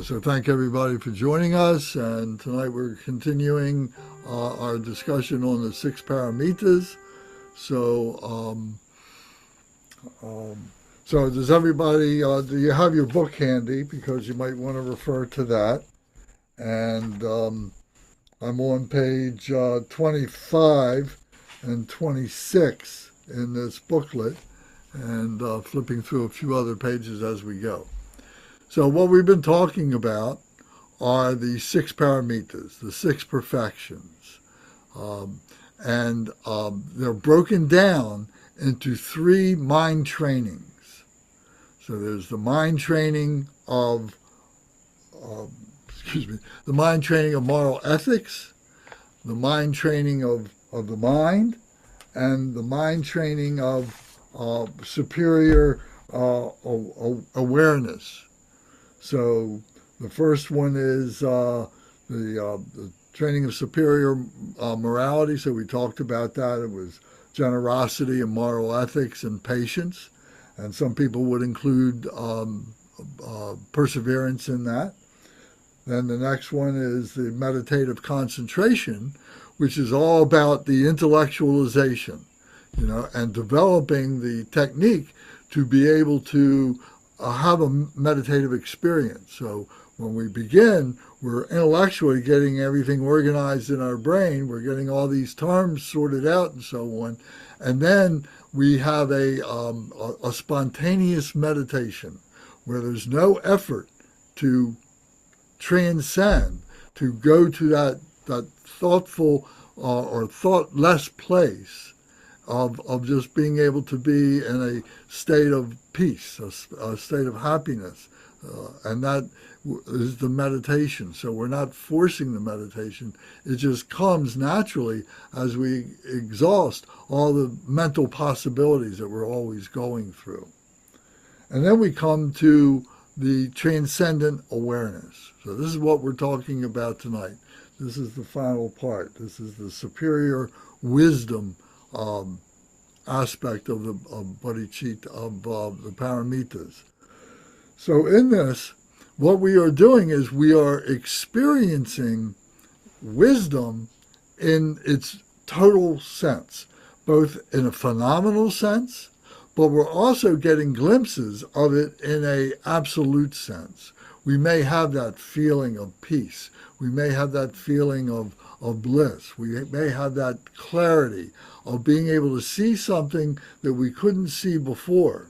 So thank everybody for joining us, and tonight we're continuing our discussion on the Six Paramitas. So does everybody, do you have your book handy? Because you might want to refer to that. And I'm on page 25 and 26 in this booklet, and flipping through a few other pages as we go. So what we've been talking about are the six paramitas, the six perfections. And they're broken down into three mind trainings. So there's the mind training of, the mind training of moral ethics, the mind training of the mind, and the mind training of superior awareness. So the first one is the training of superior morality. So we talked about that. It was generosity and moral ethics and patience. And some people would include perseverance in that. Then the next one is the meditative concentration, which is all about the intellectualization, and developing the technique to be able to have a meditative experience. So when we begin, we're intellectually getting everything organized in our brain. We're getting all these terms sorted out and so on. And then we have a spontaneous meditation where there's no effort to transcend, to go to that thoughtful or thoughtless place of just being able to be in a state of peace, a state of happiness. And that is the meditation. So we're not forcing the meditation. It just comes naturally as we exhaust all the mental possibilities that we're always going through. And then we come to the transcendent awareness. So this is what we're talking about tonight. This is the final part. This is the superior wisdom aspect of the Bodhicitta, of the Paramitas. So in this, what we are doing is we are experiencing wisdom in its total sense, both in a phenomenal sense, but we're also getting glimpses of it in an absolute sense. We may have that feeling of peace. We may have that feeling of bliss. We may have that clarity of being able to see something that we couldn't see before.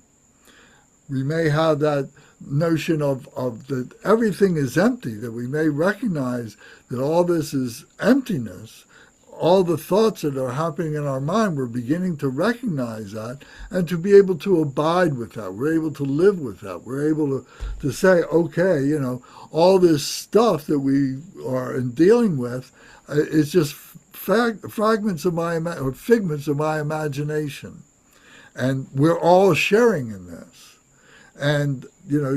We may have that notion of that everything is empty, that we may recognize that all this is emptiness. All the thoughts that are happening in our mind, we're beginning to recognize that and to be able to abide with that. We're able to live with that. We're able to say, okay, all this stuff that we are dealing with is just fragments of or figments of my imagination. And we're all sharing in this. And,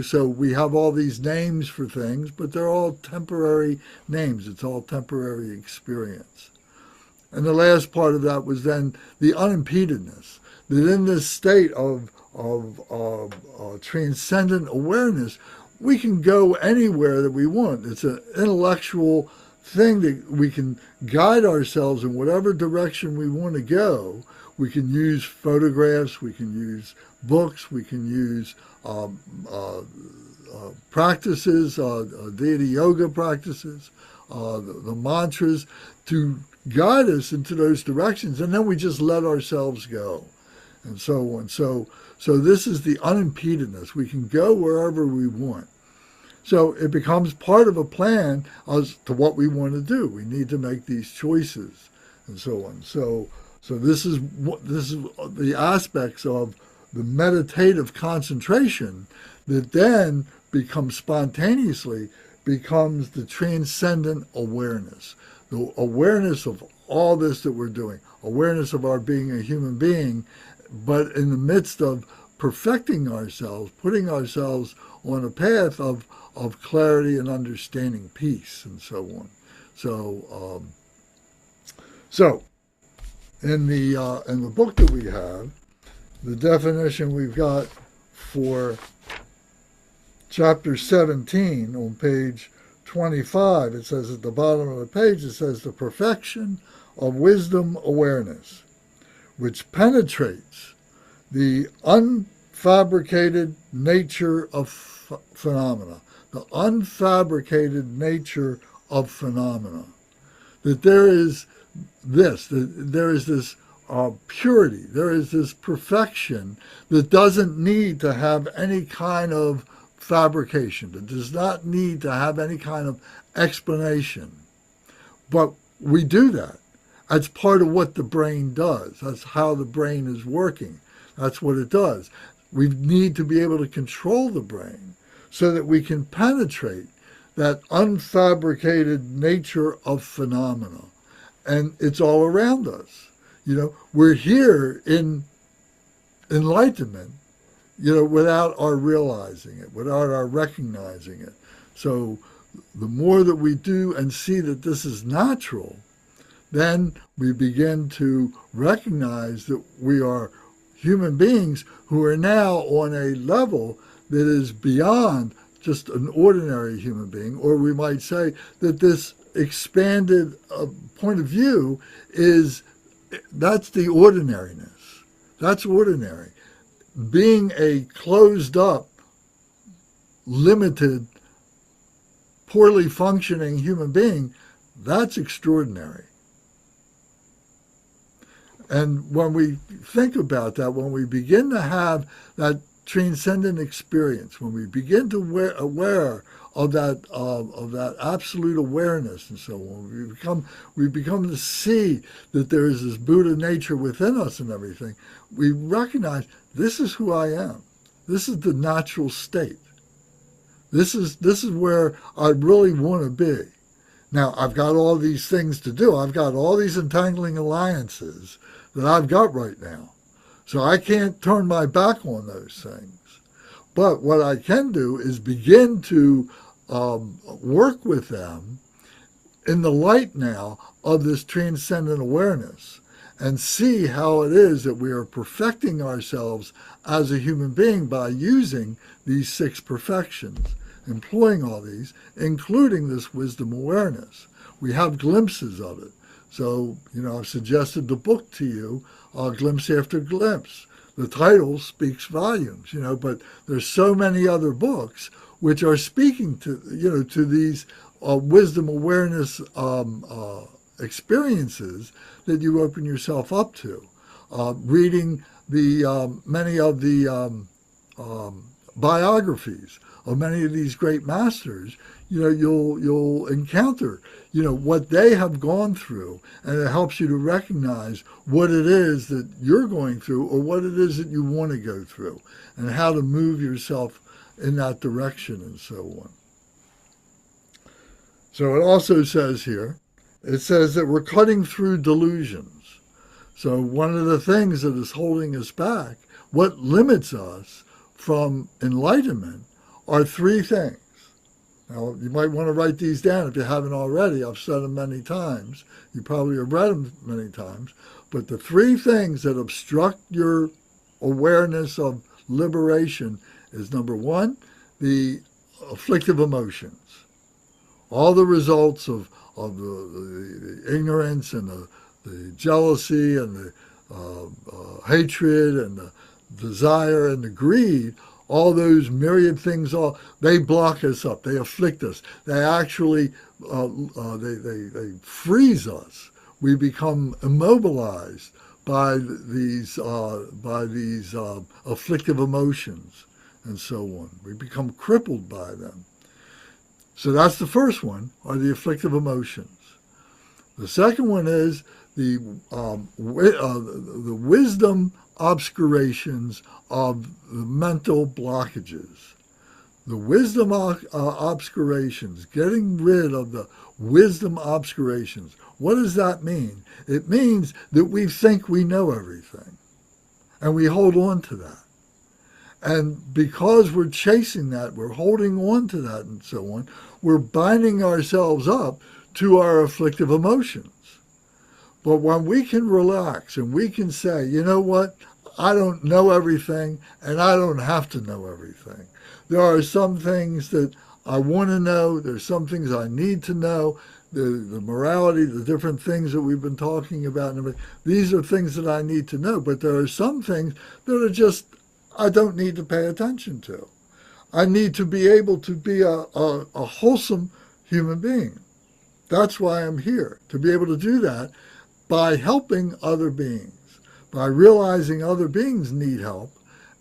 so we have all these names for things, but they're all temporary names. It's all temporary experience. And the last part of that was then the unimpededness, that in this state of transcendent awareness, we can go anywhere that we want. It's an intellectual thing that we can guide ourselves in whatever direction we want to go. We can use photographs, we can use books, we can use practices, deity yoga practices, the mantras to guide us into those directions, and then we just let ourselves go, and so on. So this is the unimpededness. We can go wherever we want. So it becomes part of a plan as to what we want to do. We need to make these choices, and so on. So this is the aspects of the meditative concentration that then becomes the transcendent awareness. The awareness of all this that we're doing, awareness of our being a human being, but in the midst of perfecting ourselves, putting ourselves on a path of clarity and understanding, peace, and so on. So in the book that we have, the definition we've got for chapter 17 on page 25, it says at the bottom of the page, it says the perfection of wisdom awareness, which penetrates the unfabricated nature of phenomena, the unfabricated nature of phenomena. That there is this purity, there is this perfection that doesn't need to have any kind of fabrication, that does not need to have any kind of explanation. But we do that. That's part of what the brain does. That's how the brain is working. That's what it does. We need to be able to control the brain so that we can penetrate that unfabricated nature of phenomena. And it's all around us. We're here in enlightenment, without our realizing it, without our recognizing it. So the more that we do and see that this is natural, then we begin to recognize that we are human beings who are now on a level that is beyond just an ordinary human being, or we might say that this expanded point of view that's the ordinariness. That's ordinary. Being a closed up, limited, poorly functioning human being, that's extraordinary. And when we think about that, when we begin to have that transcendent experience, when we begin to aware of that absolute awareness and so on, we become to see that there is this Buddha nature within us and everything. We recognize this is who I am. This is the natural state. This is where I really want to be. Now, I've got all these things to do. I've got all these entangling alliances that I've got right now. So I can't turn my back on those things. But what I can do is begin to work with them in the light now of this transcendent awareness and see how it is that we are perfecting ourselves as a human being by using these 6 perfections, employing all these, including this wisdom awareness. We have glimpses of it. So, I've suggested the book to you, Glimpse After Glimpse. The title speaks volumes, but there's so many other books which are speaking to, to these wisdom awareness experiences that you open yourself up to. Reading the many of the biographies of many of these great masters, you'll encounter, what they have gone through, and it helps you to recognize what it is that you're going through or what it is that you want to go through and how to move yourself in that direction and so on. So it also says here, it says that we're cutting through delusions. So one of the things that is holding us back, what limits us from enlightenment, are 3 things. Now, you might want to write these down if you haven't already. I've said them many times. You probably have read them many times. But the 3 things that obstruct your awareness of liberation is, number 1, the afflictive emotions. All the results of the ignorance and the jealousy and the hatred and the desire and the greed, all those myriad things, they block us up. They afflict us. They actually, they freeze us. We become immobilized by these afflictive emotions and so on. We become crippled by them. So that's the first one, are the afflictive emotions. The second one is the wisdom obscurations of the mental blockages. The wisdom obscurations, getting rid of the wisdom obscurations. What does that mean? It means that we think we know everything, and we hold on to that. And because we're chasing that, we're holding on to that and so on, we're binding ourselves up to our afflictive emotions. But when we can relax and we can say, you know what, I don't know everything, and I don't have to know everything. There are some things that I want to know. There's some things I need to know. The morality, the different things that we've been talking about. These are things that I need to know. But there are some things that are just, I don't need to pay attention to. I need to be able to be a wholesome human being. That's why I'm here, to be able to do that by helping other beings, by realizing other beings need help,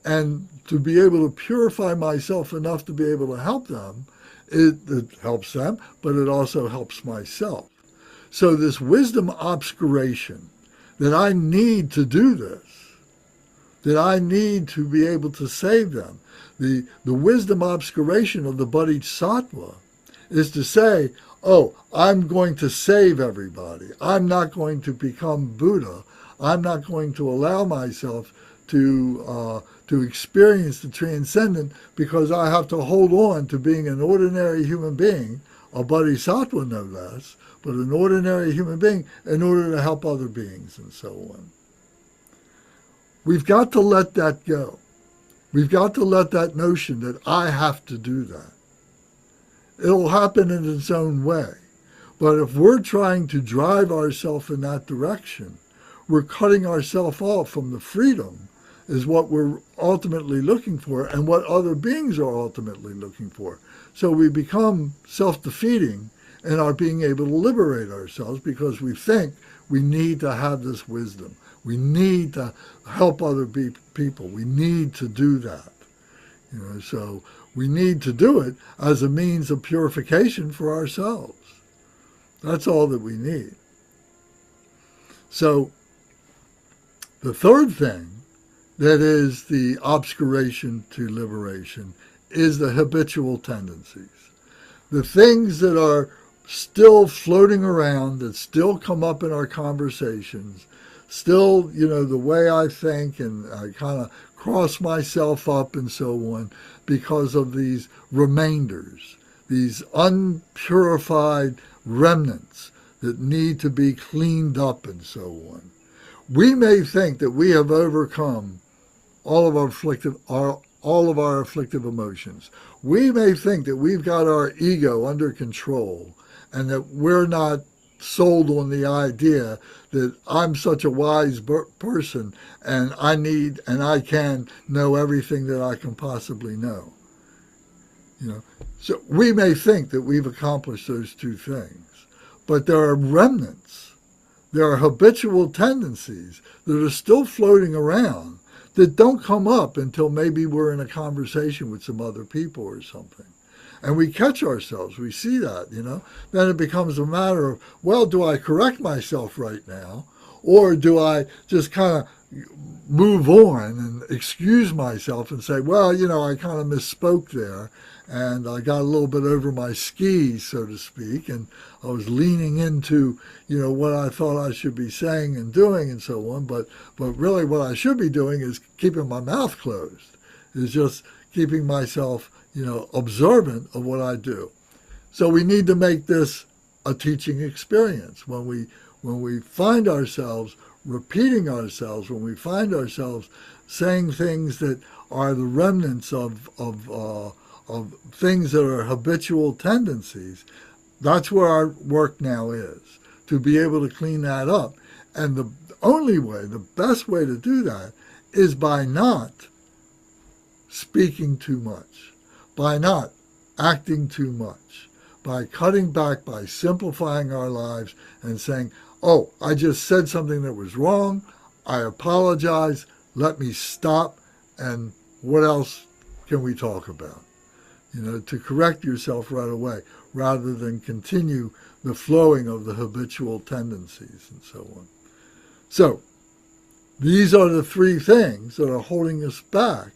and to be able to purify myself enough to be able to help them. It helps them, but it also helps myself. So this wisdom obscuration, that I need to do this, that I need to be able to save them, the wisdom obscuration of the Bodhisattva is to say, oh, I'm going to save everybody. I'm not going to become Buddha. I'm not going to allow myself to experience the transcendent because I have to hold on to being an ordinary human being, a bodhisattva no less, but an ordinary human being in order to help other beings and so on. We've got to let that go. We've got to let that notion that I have to do that. It'll happen in its own way. But if we're trying to drive ourselves in that direction, we're cutting ourselves off from the freedom is what we're ultimately looking for and what other beings are ultimately looking for. So we become self-defeating in our being able to liberate ourselves because we think we need to have this wisdom. We need to help other people. We need to do that. So we need to do it as a means of purification for ourselves. That's all that we need. So the third thing that is the obscuration to liberation is the habitual tendencies. The things that are still floating around, that still come up in our conversations, still, the way I think, and I kind of cross myself up and so on because of these remainders, these unpurified remnants that need to be cleaned up and so on. We may think that we have overcome all of our afflictive emotions. We may think that we've got our ego under control and that we're not sold on the idea that I'm such a wise person and I can know everything that I can possibly know. So we may think that we've accomplished those two things, but there are remnants. There are habitual tendencies that are still floating around that don't come up until maybe we're in a conversation with some other people or something. And we catch ourselves, we see that, Then it becomes a matter of, well, do I correct myself right now? Or do I just kind of move on and excuse myself and say, well, I kind of misspoke there and I got a little bit over my skis, so to speak, and I was leaning into, what I thought I should be saying and doing and so on. But really what I should be doing is keeping my mouth closed, is just keeping myself, observant of what I do. So we need to make this a teaching experience. When we find ourselves repeating ourselves, when we find ourselves saying things that are the remnants of things that are habitual tendencies, that's where our work now is, to be able to clean that up. And the only way, the best way to do that is by not speaking too much, by not acting too much, by cutting back, by simplifying our lives and saying, oh, I just said something that was wrong, I apologize, let me stop, and what else can we talk about? To correct yourself right away, rather than continue the flowing of the habitual tendencies and so on. So, these are the three things that are holding us back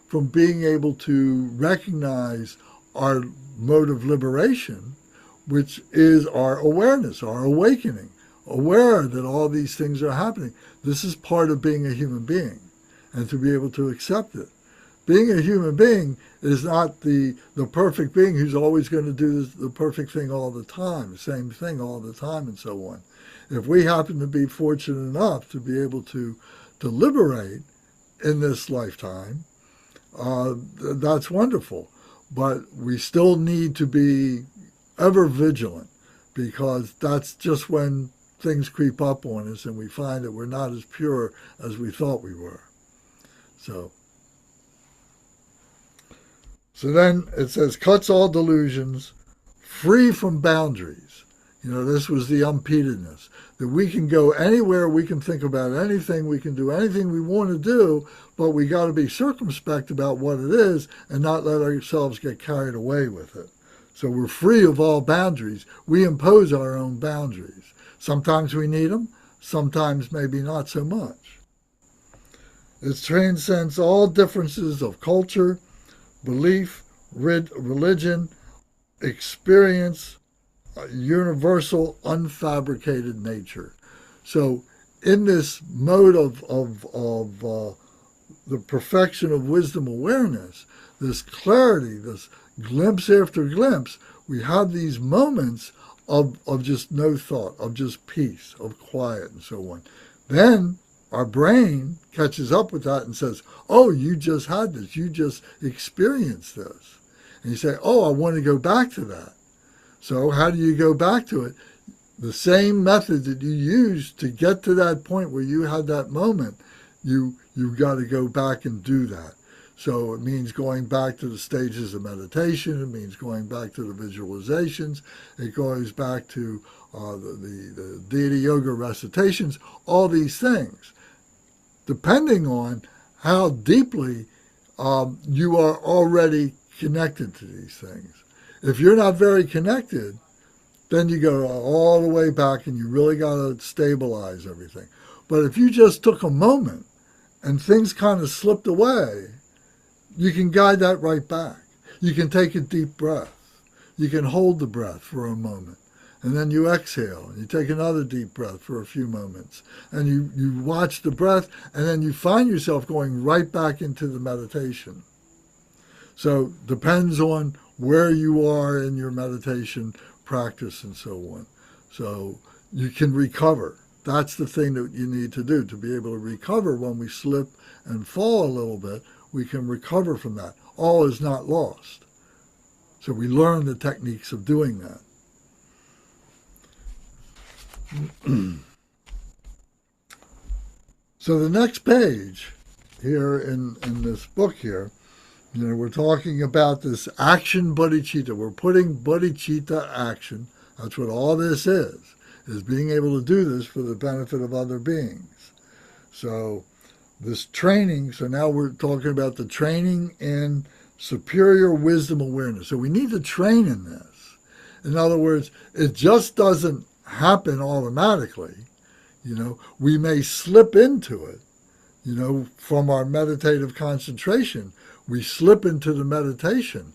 from being able to recognize our mode of liberation, which is our awareness, our awakening, aware that all these things are happening. This is part of being a human being, and to be able to accept it. Being a human being is not the perfect being who's always going to do the perfect thing all the time, the same thing all the time, and so on. If we happen to be fortunate enough to be able to liberate in this lifetime, that's wonderful. But we still need to be ever vigilant, because that's just when things creep up on us and we find that we're not as pure as we thought we were. So then it says, cuts all delusions, free from boundaries. This was the unpeatedness, that we can go anywhere, we can think about anything, we can do anything we want to do, but we got to be circumspect about what it is and not let ourselves get carried away with it. So we're free of all boundaries. We impose our own boundaries. Sometimes we need them, sometimes maybe not so much. It transcends all differences of culture, belief, religion, experience, universal, unfabricated nature. So in this mode of the perfection of wisdom awareness, this clarity, this glimpse after glimpse, we have these moments of just no thought, of just peace, of quiet, and so on. Then our brain catches up with that and says, oh, you just had this, you just experienced this. And you say, oh, I want to go back to that. So how do you go back to it? The same method that you used to get to that point where you had that moment, you've got to go back and do that. So it means going back to the stages of meditation. It means going back to the visualizations. It goes back to the deity yoga recitations, all these things, depending on how deeply you are already connected to these things. If you're not very connected, then you go all the way back and you really got to stabilize everything. But if you just took a moment and things kind of slipped away, you can guide that right back. You can take a deep breath. You can hold the breath for a moment. And then you exhale. And you take another deep breath for a few moments. And you watch the breath, and then you find yourself going right back into the meditation. So depends on where you are in your meditation practice and so on. So you can recover. That's the thing that you need to do, to be able to recover when we slip and fall a little bit. We can recover from that. All is not lost. So we learn the techniques of doing that. So the next page here in this book here, we're talking about this action bodhicitta. We're putting bodhicitta action. That's what all this is being able to do this for the benefit of other beings. So this training, so now we're talking about the training in superior wisdom awareness. So we need to train in this. In other words, it just doesn't happen automatically. We may slip into it, from our meditative concentration. We slip into the meditation,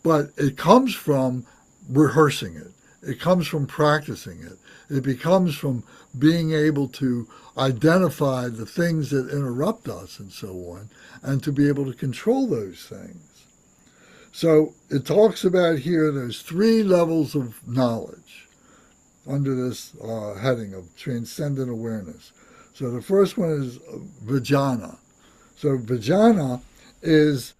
but it comes from rehearsing it. It comes from practicing it. It becomes from being able to identify the things that interrupt us and so on, and to be able to control those things. So it talks about here, there's 3 levels of knowledge under this heading of transcendent awareness. So the first one is vijnana. So vijnana is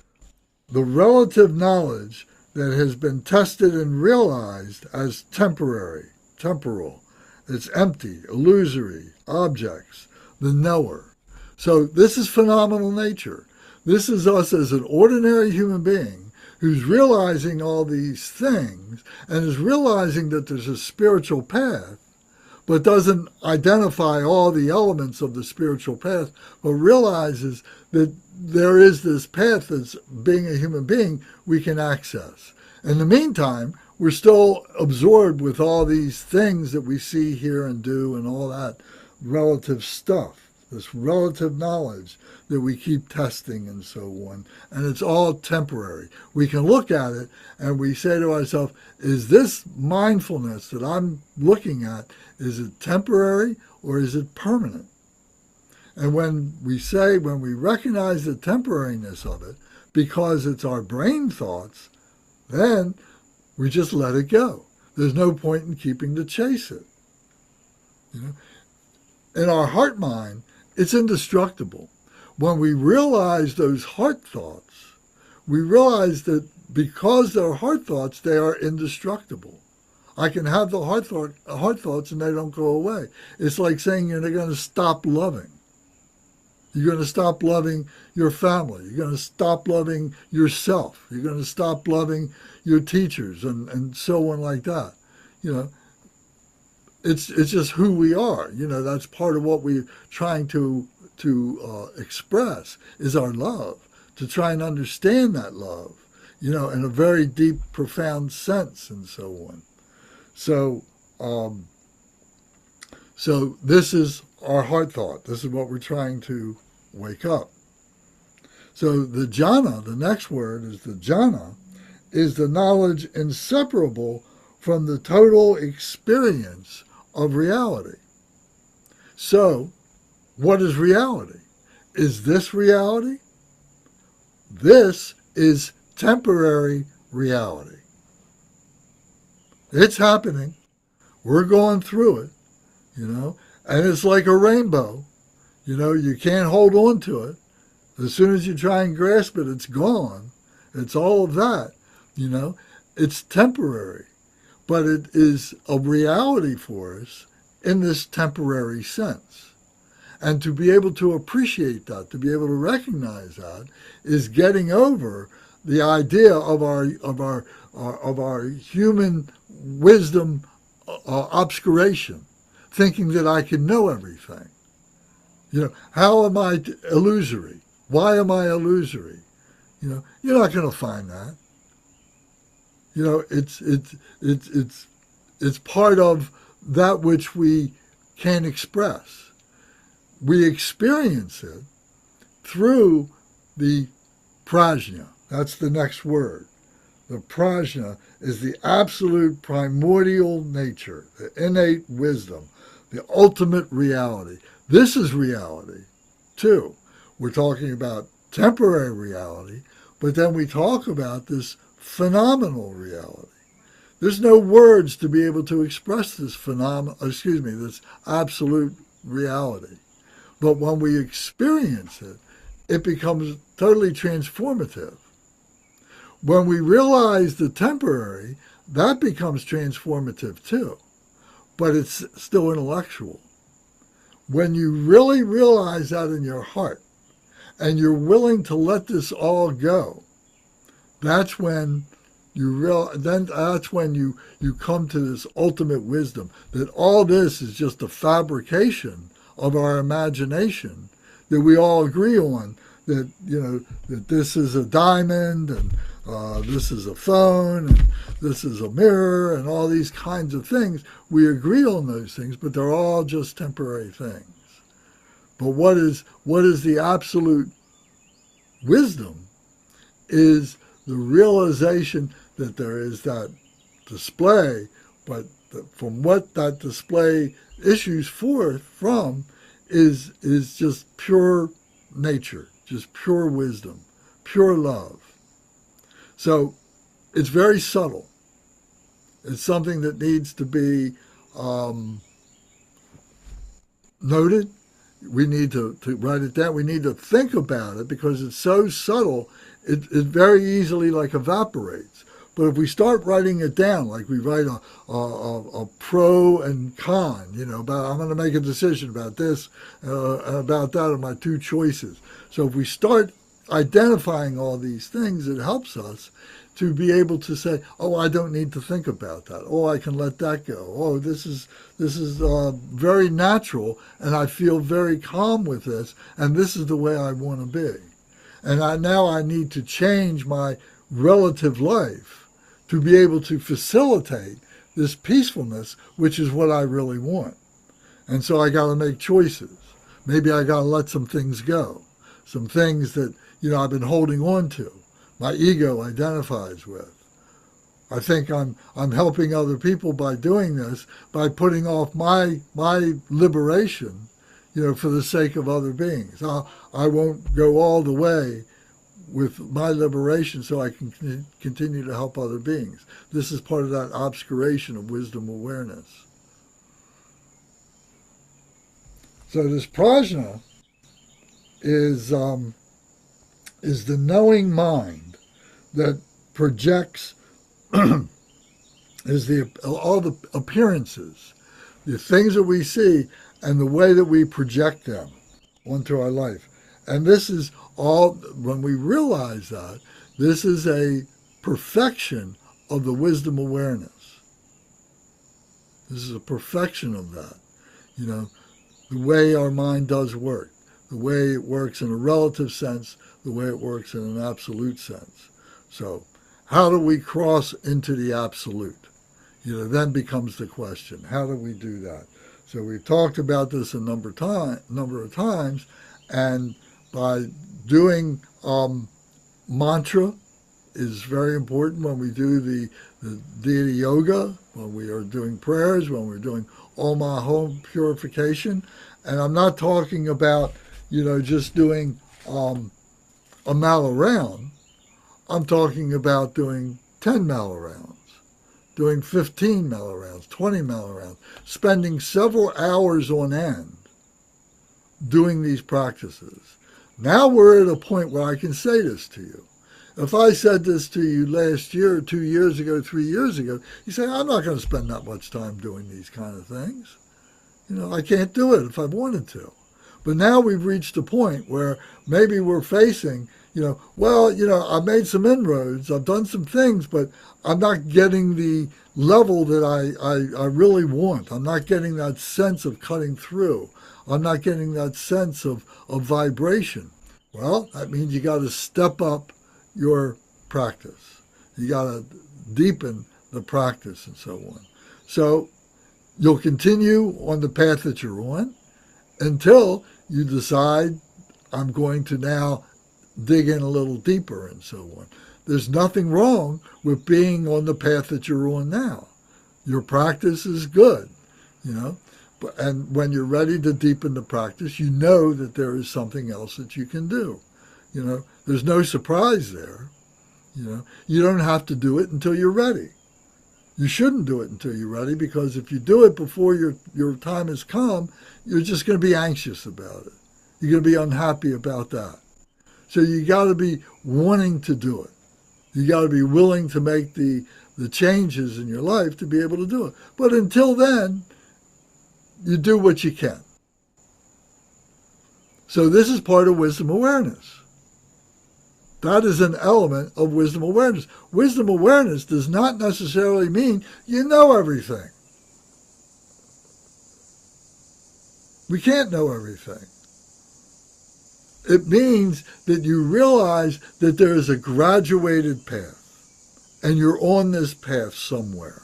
the relative knowledge that has been tested and realized as temporary, temporal. It's empty, illusory, objects, the knower. So this is phenomenal nature. This is us as an ordinary human being who's realizing all these things and is realizing that there's a spiritual path, but doesn't identify all the elements of the spiritual path, but realizes that there is this path that's, being a human being, we can access. In the meantime, we're still absorbed with all these things that we see, hear, and do, and all that relative stuff, this relative knowledge that we keep testing and so on. And it's all temporary. We can look at it and we say to ourselves, is this mindfulness that I'm looking at, is it temporary or is it permanent? And when we recognize the temporariness of it, because it's our brain thoughts, then we just let it go. There's no point in keeping to chase it. In our heart mind, it's indestructible. when we realize those heart thoughts, we realize that because they're heart thoughts, they are indestructible. I can have the heart thoughts and they don't go away. It's like saying you're going to stop loving. You're going to stop loving your family. You're going to stop loving yourself. You're going to stop loving your teachers and so on like that. You know, it's just who we are. You know, that's part of what we're trying to express is our love, to try and understand that love, you know, in a very deep, profound sense and so on. So, so this is our heart thought. This is what we're trying to wake up. So the jhana, the next word is the jhana, is the knowledge inseparable from the total experience of reality. So, what is reality? Is this reality? This is temporary reality. It's happening. We're going through it, you know, and it's like a rainbow. You know, you can't hold on to it. As soon as you try and grasp it, it's gone. It's all of that, you know. It's temporary, but it is a reality for us in this temporary sense. And to be able to appreciate that, to be able to recognize that, is getting over the idea of our human wisdom obscuration, thinking that I can know everything. You know, how am I illusory? Why am I illusory? You know, you're not going to find that. You know, it's part of that which we can express. We experience it through the prajna. That's the next word. The prajna is the absolute primordial nature, the innate wisdom, the ultimate reality. This is reality, too. We're talking about temporary reality, but then we talk about this phenomenal reality. There's no words to be able to express this this absolute reality. But when we experience it, it becomes totally transformative. When we realize the temporary, that becomes transformative too, but it's still intellectual. When you really realize that in your heart, and you're willing to let this all go, that's when that's when you come to this ultimate wisdom, that all this is just a fabrication of our imagination, that we all agree on, that, you know, that this is a diamond, and this is a phone, and this is a mirror, and all these kinds of things. We agree on those things, but they're all just temporary things. But what is the absolute wisdom is the realization that there is that display, but from what that display issues forth from is just pure nature, just pure wisdom, pure love. So it's very subtle. It's something that needs to be noted. We need to write it down. We need to think about it because it's so subtle, it very easily like evaporates. But if we start writing it down, like we write a pro and con, you know, about I'm going to make a decision about this, about that are my two choices. So if we start identifying all these things, it helps us to be able to say, oh, I don't need to think about that. Oh, I can let that go. Oh, this is very natural, and I feel very calm with this, and this is the way I want to be. And now I need to change my relative life to be able to facilitate this peacefulness, which is what I really want. And so I got to make choices. Maybe I got to let some things go, some things that, you know, I've been holding on to, my ego identifies with. I think I'm helping other people by doing this, by putting off my liberation, you know, for the sake of other beings. I won't go all the way with my liberation so I can continue to help other beings. This is part of that obscuration of wisdom awareness. So this prajna is the knowing mind that projects is all the appearances, the things that we see, and the way that we project them onto our life. And this is all, when we realize that, this is a perfection of the wisdom awareness. This is a perfection of that. You know, the way our mind does work, the way it works in a relative sense, the way it works in an absolute sense. So how do we cross into the absolute? You know, then becomes the question, how do we do that? So we've talked about this a number of times, and by doing mantra is very important when we do the deity yoga, when we are doing prayers, when we're doing Om Home purification. And I'm not talking about, you know, just doing a mile around. I'm talking about doing 10 mile rounds, doing 15 mile rounds, 20 mile rounds, spending several hours on end doing these practices. Now we're at a point where I can say this to you. If I said this to you last year, 2 years ago, 3 years ago, you say, I'm not going to spend that much time doing these kind of things. You know, I can't do it if I wanted to. But now we've reached a point where maybe we're facing, you know, well, you know, I've made some inroads, I've done some things, but I'm not getting the level that I really want. I'm not getting that sense of cutting through. I'm not getting that sense of vibration. Well, that means you got to step up your practice. You got to deepen the practice and so on. So you'll continue on the path that you're on until you decide, I'm going to now dig in a little deeper and so on. There's nothing wrong with being on the path that you're on now. Your practice is good, you know. And when you're ready to deepen the practice, you know that there is something else that you can do. You know, there's no surprise there. You know, you don't have to do it until you're ready. You shouldn't do it until you're ready, because if you do it before your time has come, you're just going to be anxious about it. You're going to be unhappy about that. So you got to be wanting to do it. You got to be willing to make the changes in your life to be able to do it. But until then, you do what you can. So this is part of wisdom awareness. That is an element of wisdom awareness. Wisdom awareness does not necessarily mean you know everything. We can't know everything. It means that you realize that there is a graduated path, and you're on this path somewhere.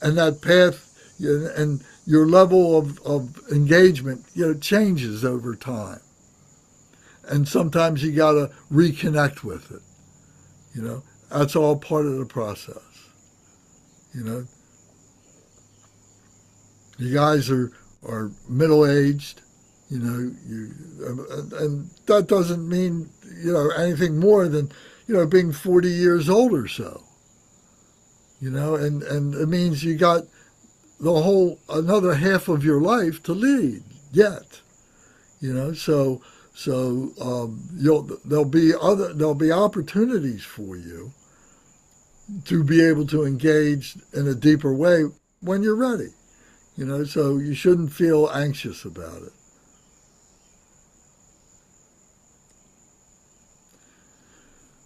And that path, and your level of engagement, you know, changes over time. And sometimes you got to reconnect with it. You know, that's all part of the process. You know, you guys are middle-aged, you know, and that doesn't mean, you know, anything more than, you know, being 40 years old or so. You know, and it means you got another half of your life to lead yet. You know, so there'll be opportunities for you to be able to engage in a deeper way when you're ready. You know, so you shouldn't feel anxious about it.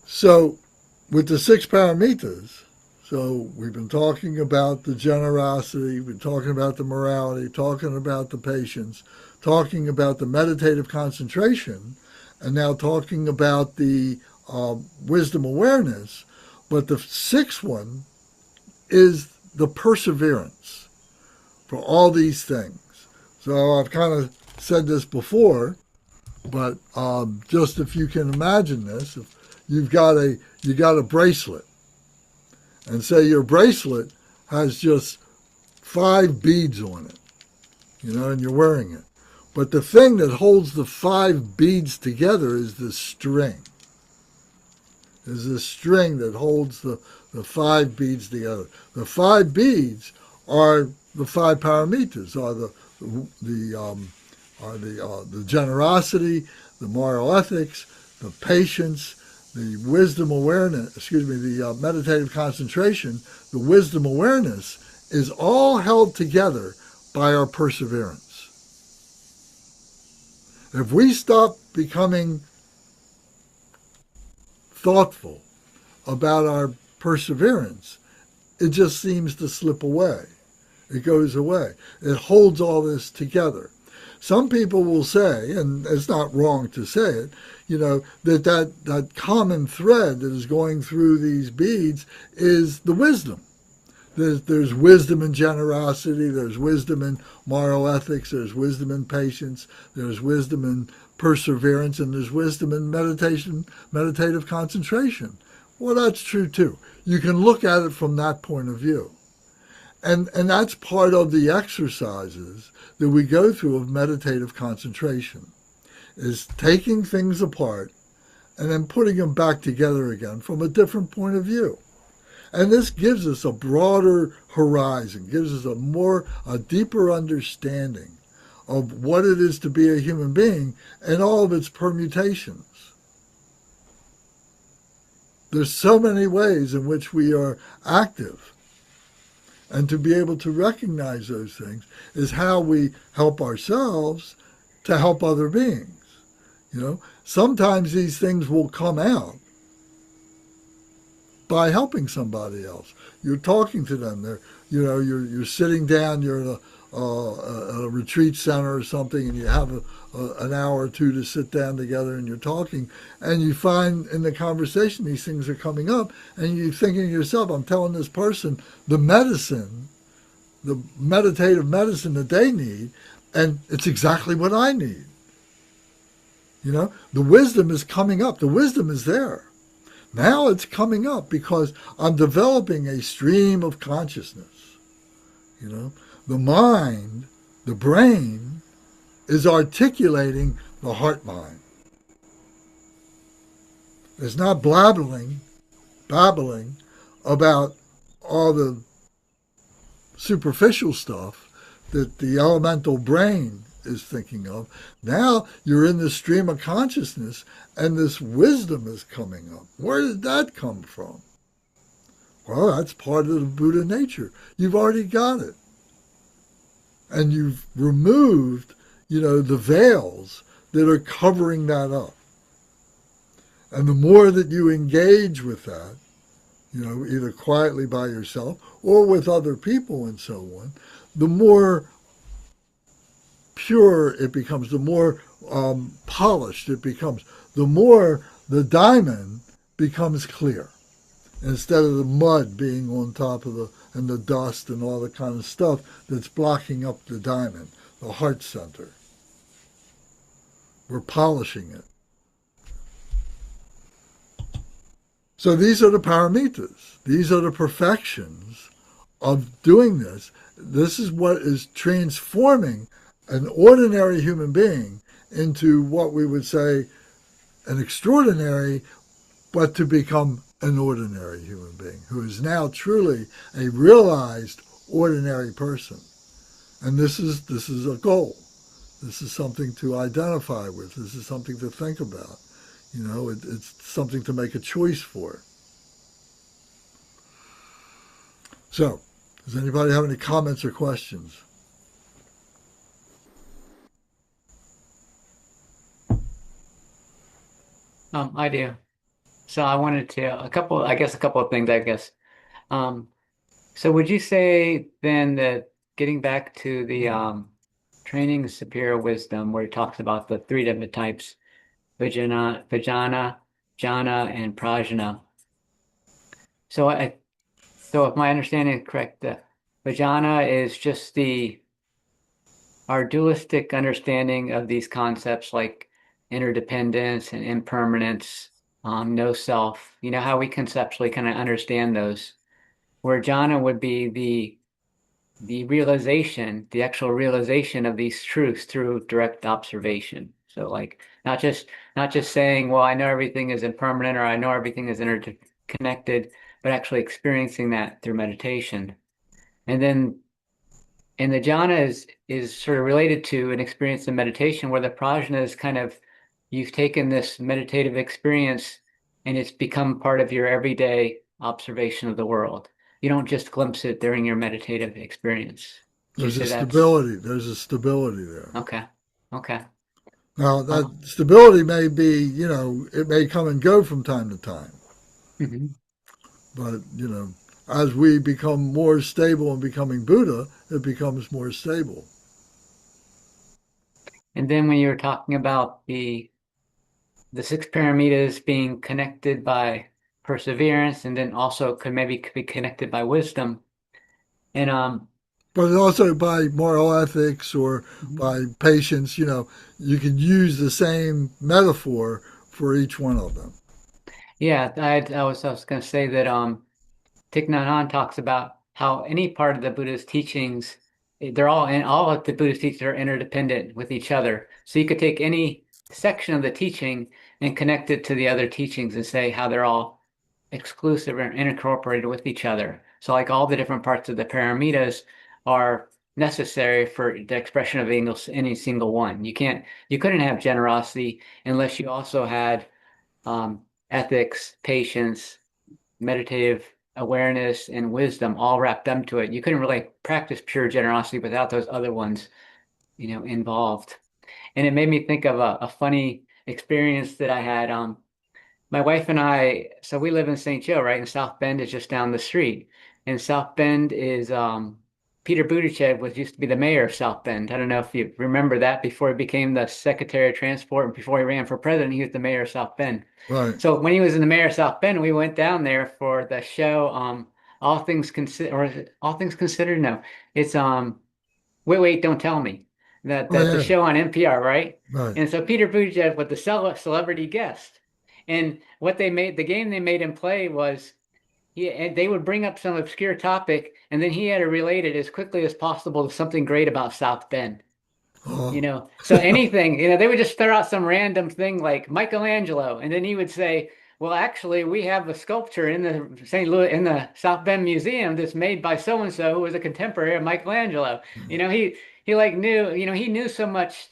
So with the Six Paramitas, so we've been talking about the generosity, we've been talking about the morality, talking about the patience, talking about the meditative concentration, and now talking about the wisdom awareness. But the sixth one is the perseverance for all these things. So I've kind of said this before, but just if you can imagine this, if you got a bracelet, and say your bracelet has just 5 beads on it, you know, and you're wearing it. But the thing that holds the 5 beads together is this string. Is this string that holds the 5 beads together. The 5 beads are the 5 paramitas, are the generosity, the moral ethics, the patience, the wisdom awareness, the meditative concentration, the wisdom awareness is all held together by our perseverance. If we stop becoming thoughtful about our perseverance, it just seems to slip away. It goes away. It holds all this together. Some people will say, and it's not wrong to say it, that common thread that is going through these beads is the wisdom. There's wisdom in generosity, there's wisdom in moral ethics, there's wisdom in patience, there's wisdom in perseverance, and there's wisdom in meditative concentration. Well, that's true too. You can look at it from that point of view. And that's part of the exercises that we go through of meditative concentration, is taking things apart and then putting them back together again from a different point of view. And this gives us a broader horizon, gives us a deeper understanding of what it is to be a human being and all of its permutations. There's so many ways in which we are active. And to be able to recognize those things is how we help ourselves to help other beings. Sometimes these things will come out by helping somebody else. You're talking to them. You're sitting down. You're in a retreat center or something, and you have an hour or two to sit down together, and you're talking, and you find in the conversation these things are coming up, and you're thinking to yourself, I'm telling this person the meditative medicine that they need, and it's exactly what I need. The wisdom is coming up. The wisdom is there. Now it's coming up because I'm developing a stream of consciousness. The mind, the brain, is articulating the heart-mind. It's not babbling about all the superficial stuff that the elemental brain is thinking of. Now you're in the stream of consciousness and this wisdom is coming up. Where did that come from? Well, that's part of the Buddha nature. You've already got it. And you've removed, the veils that are covering that up. And the more that you engage with that, either quietly by yourself or with other people and so on, the more pure it becomes, the more polished it becomes, the more the diamond becomes clear. Instead of the mud being on top of and the dust and all the kind of stuff that's blocking up the diamond, the heart center. We're polishing it. So these are the paramitas. These are the perfections of doing this. This is what is transforming an ordinary human being into what we would say an extraordinary, but to become an ordinary human being who is now truly a realized ordinary person. And this is a goal. This is something to identify with. This is something to think about. It's something to make a choice for. So, does anybody have any comments or questions? I do. So I wanted to a couple of things. So would you say then that getting back to the training superior wisdom, where it talks about the three different types, vijnana, jhana, and prajna. So so if my understanding is correct, the vijnana is just our dualistic understanding of these concepts like interdependence and impermanence, no self. You know how we conceptually kind of understand those. Where jhana would be the realization, the actual realization of these truths through direct observation. So like not just saying, well, I know everything is impermanent or I know everything is interconnected, but actually experiencing that through meditation. And then the jhana is sort of related to an experience in meditation where the prajna is kind of you've taken this meditative experience and it's become part of your everyday observation of the world. You don't just glimpse it during your meditative experience. Would you There's a say that's stability. There's a stability there. okay? Okay. Now, that Uh, stability may be, it may come and go from time to time. mhm. But, as we become more stable in becoming Buddha, it becomes more stable. And then when you were talking about the six paramitas being connected by perseverance, and then also could maybe be connected by wisdom, and But also by moral ethics or mhm. by patience, you can use the same metaphor for each one of them. Yeah, I was going to say that Thich Nhat Hanh talks about how any part of the Buddha's teachings, they're all and all of the Buddhist teachings are interdependent with each other. So you could take any section of the teaching and connect it to the other teachings and say how they're all exclusive or incorporated with each other. So like all the different parts of the paramitas are necessary for the expression of any single one. You couldn't have generosity unless you also had ethics, patience, meditative awareness, and wisdom all wrapped into it. You couldn't really practice pure generosity without those other ones, involved. And it made me think of a funny experience that I had. My wife and I, so we live in St. Joe, right? And South Bend is just down the street. And South Bend is Peter Buttigieg was used to be the mayor of South Bend. I don't know if you remember that before he became the Secretary of Transport and before he ran for president, he was the mayor of South Bend. Right. So when he was in the mayor of South Bend, we went down there for the show, All Things Considered, or is it All Things Considered? No, it's Wait, Wait, Don't Tell Me. That Oh, that the yeah. show on NPR, right? Right. And so Peter Buttigieg was the celebrity guest. And what they made, the game they made him play was and they would bring up some obscure topic, and then he had to relate it as quickly as possible to something great about South Bend. Oh, So anything, they would just throw out some random thing like Michelangelo, and then he would say, "Well, actually, we have a sculpture in the St. Louis in the South Bend Museum that's made by so and so who was a contemporary of Michelangelo." He like knew, he knew so much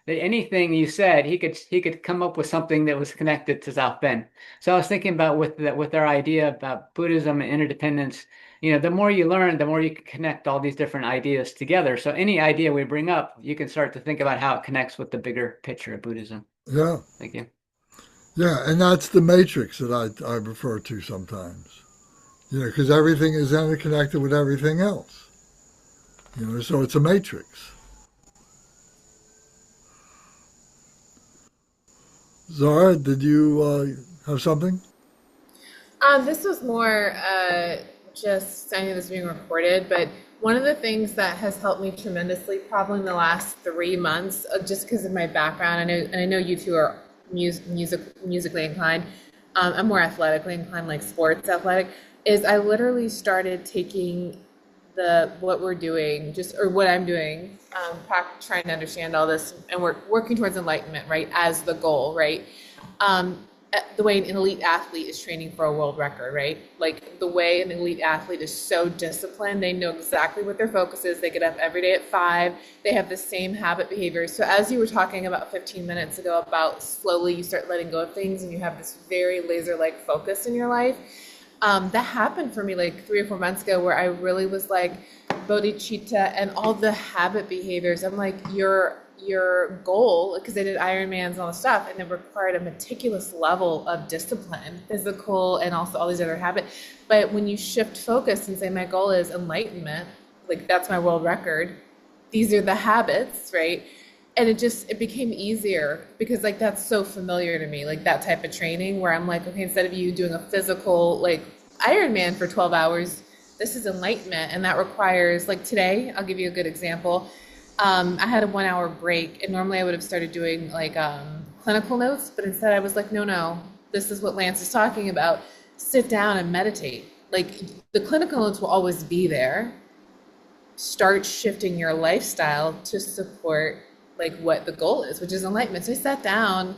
that anything you said, he could come up with something that was connected to South Bend. So I was thinking about with our idea about Buddhism and interdependence. The more you learn, the more you can connect all these different ideas together. So any idea we bring up, you can start to think about how it connects with the bigger picture of Buddhism. yeah. Thank you. Yeah. And that's the matrix that I refer to sometimes, because everything is interconnected with everything else, so it's a matrix. Zara, did you have something? This was more just, I know this is being recorded, but one of the things that has helped me tremendously, probably in the last 3 months, just because of my background, I know you two are musically inclined. I'm more athletically inclined, like sports athletic. Is I literally started taking what we're doing, just or what I'm doing, trying to understand all this, and we're working towards enlightenment, right, as the goal, right? Um, the way an elite athlete is training for a world record, right? Like the way an elite athlete is so disciplined, they know exactly what their focus is. They get up every day at 5. They have the same habit behaviors. So as you were talking about 15 minutes ago about slowly you start letting go of things and you have this very laser-like focus in your life, that happened for me like 3 or 4 months ago where I really was like bodhicitta and all the habit behaviors. I'm like, your goal, because they did Ironmans and all this stuff, and it required a meticulous level of discipline, physical and also all these other habits. But when you shift focus and say, my goal is enlightenment, like that's my world record, these are the habits, right? And it became easier because like that's so familiar to me, like that type of training where I'm like, okay, instead of you doing a physical like Ironman for 12 hours, this is enlightenment. And that requires, like today, I'll give you a good example. I had a 1 hour break, and normally I would have started doing like clinical notes, but instead I was like, no, this is what Lance is talking about. Sit down and meditate. Like the clinical notes will always be there. Start shifting your lifestyle to support like what the goal is, which is enlightenment. So I sat down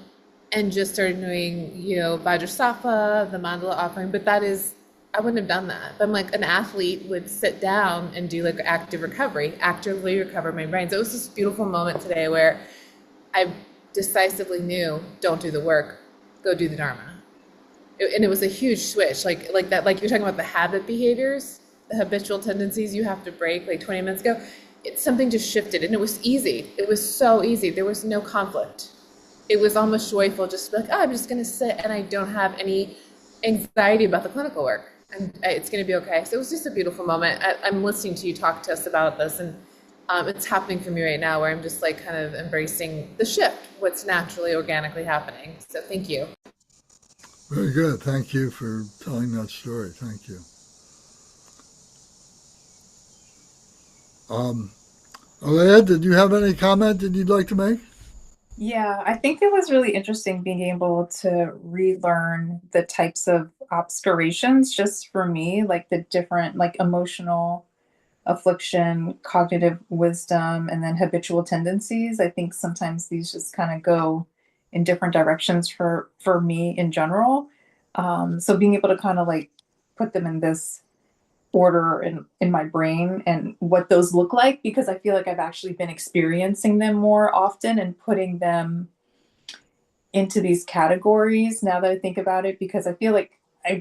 and just started doing, Vajrasattva, the mandala offering, but I wouldn't have done that. But I'm like an athlete would sit down and do like actively recover my brain. So it was this beautiful moment today where I decisively knew, don't do the work, go do the Dharma. And it was a huge switch, like that, like you're talking about the habit behaviors, the habitual tendencies you have to break, like 20 minutes ago. Something just shifted, and it was easy. It was so easy. There was no conflict. It was almost joyful, just to be like, oh, I'm just going to sit, and I don't have any anxiety about the clinical work, and it's going to be okay. So it was just a beautiful moment. I'm listening to you talk to us about this, and it's happening for me right now, where I'm just like kind of embracing the shift, what's naturally, organically happening. So thank you. Very good. Thank you for telling that story. Thank you. Alea, did you have any comment that you'd like to make? Yeah, I think it was really interesting being able to relearn the types of obscurations just for me, like the different, like emotional affliction, cognitive wisdom, and then habitual tendencies. I think sometimes these just kind of go in different directions for me in general. So being able to kind of like put them in this order in my brain and what those look like, because I feel like I've actually been experiencing them more often and putting them into these categories now that I think about it, because I feel like I'm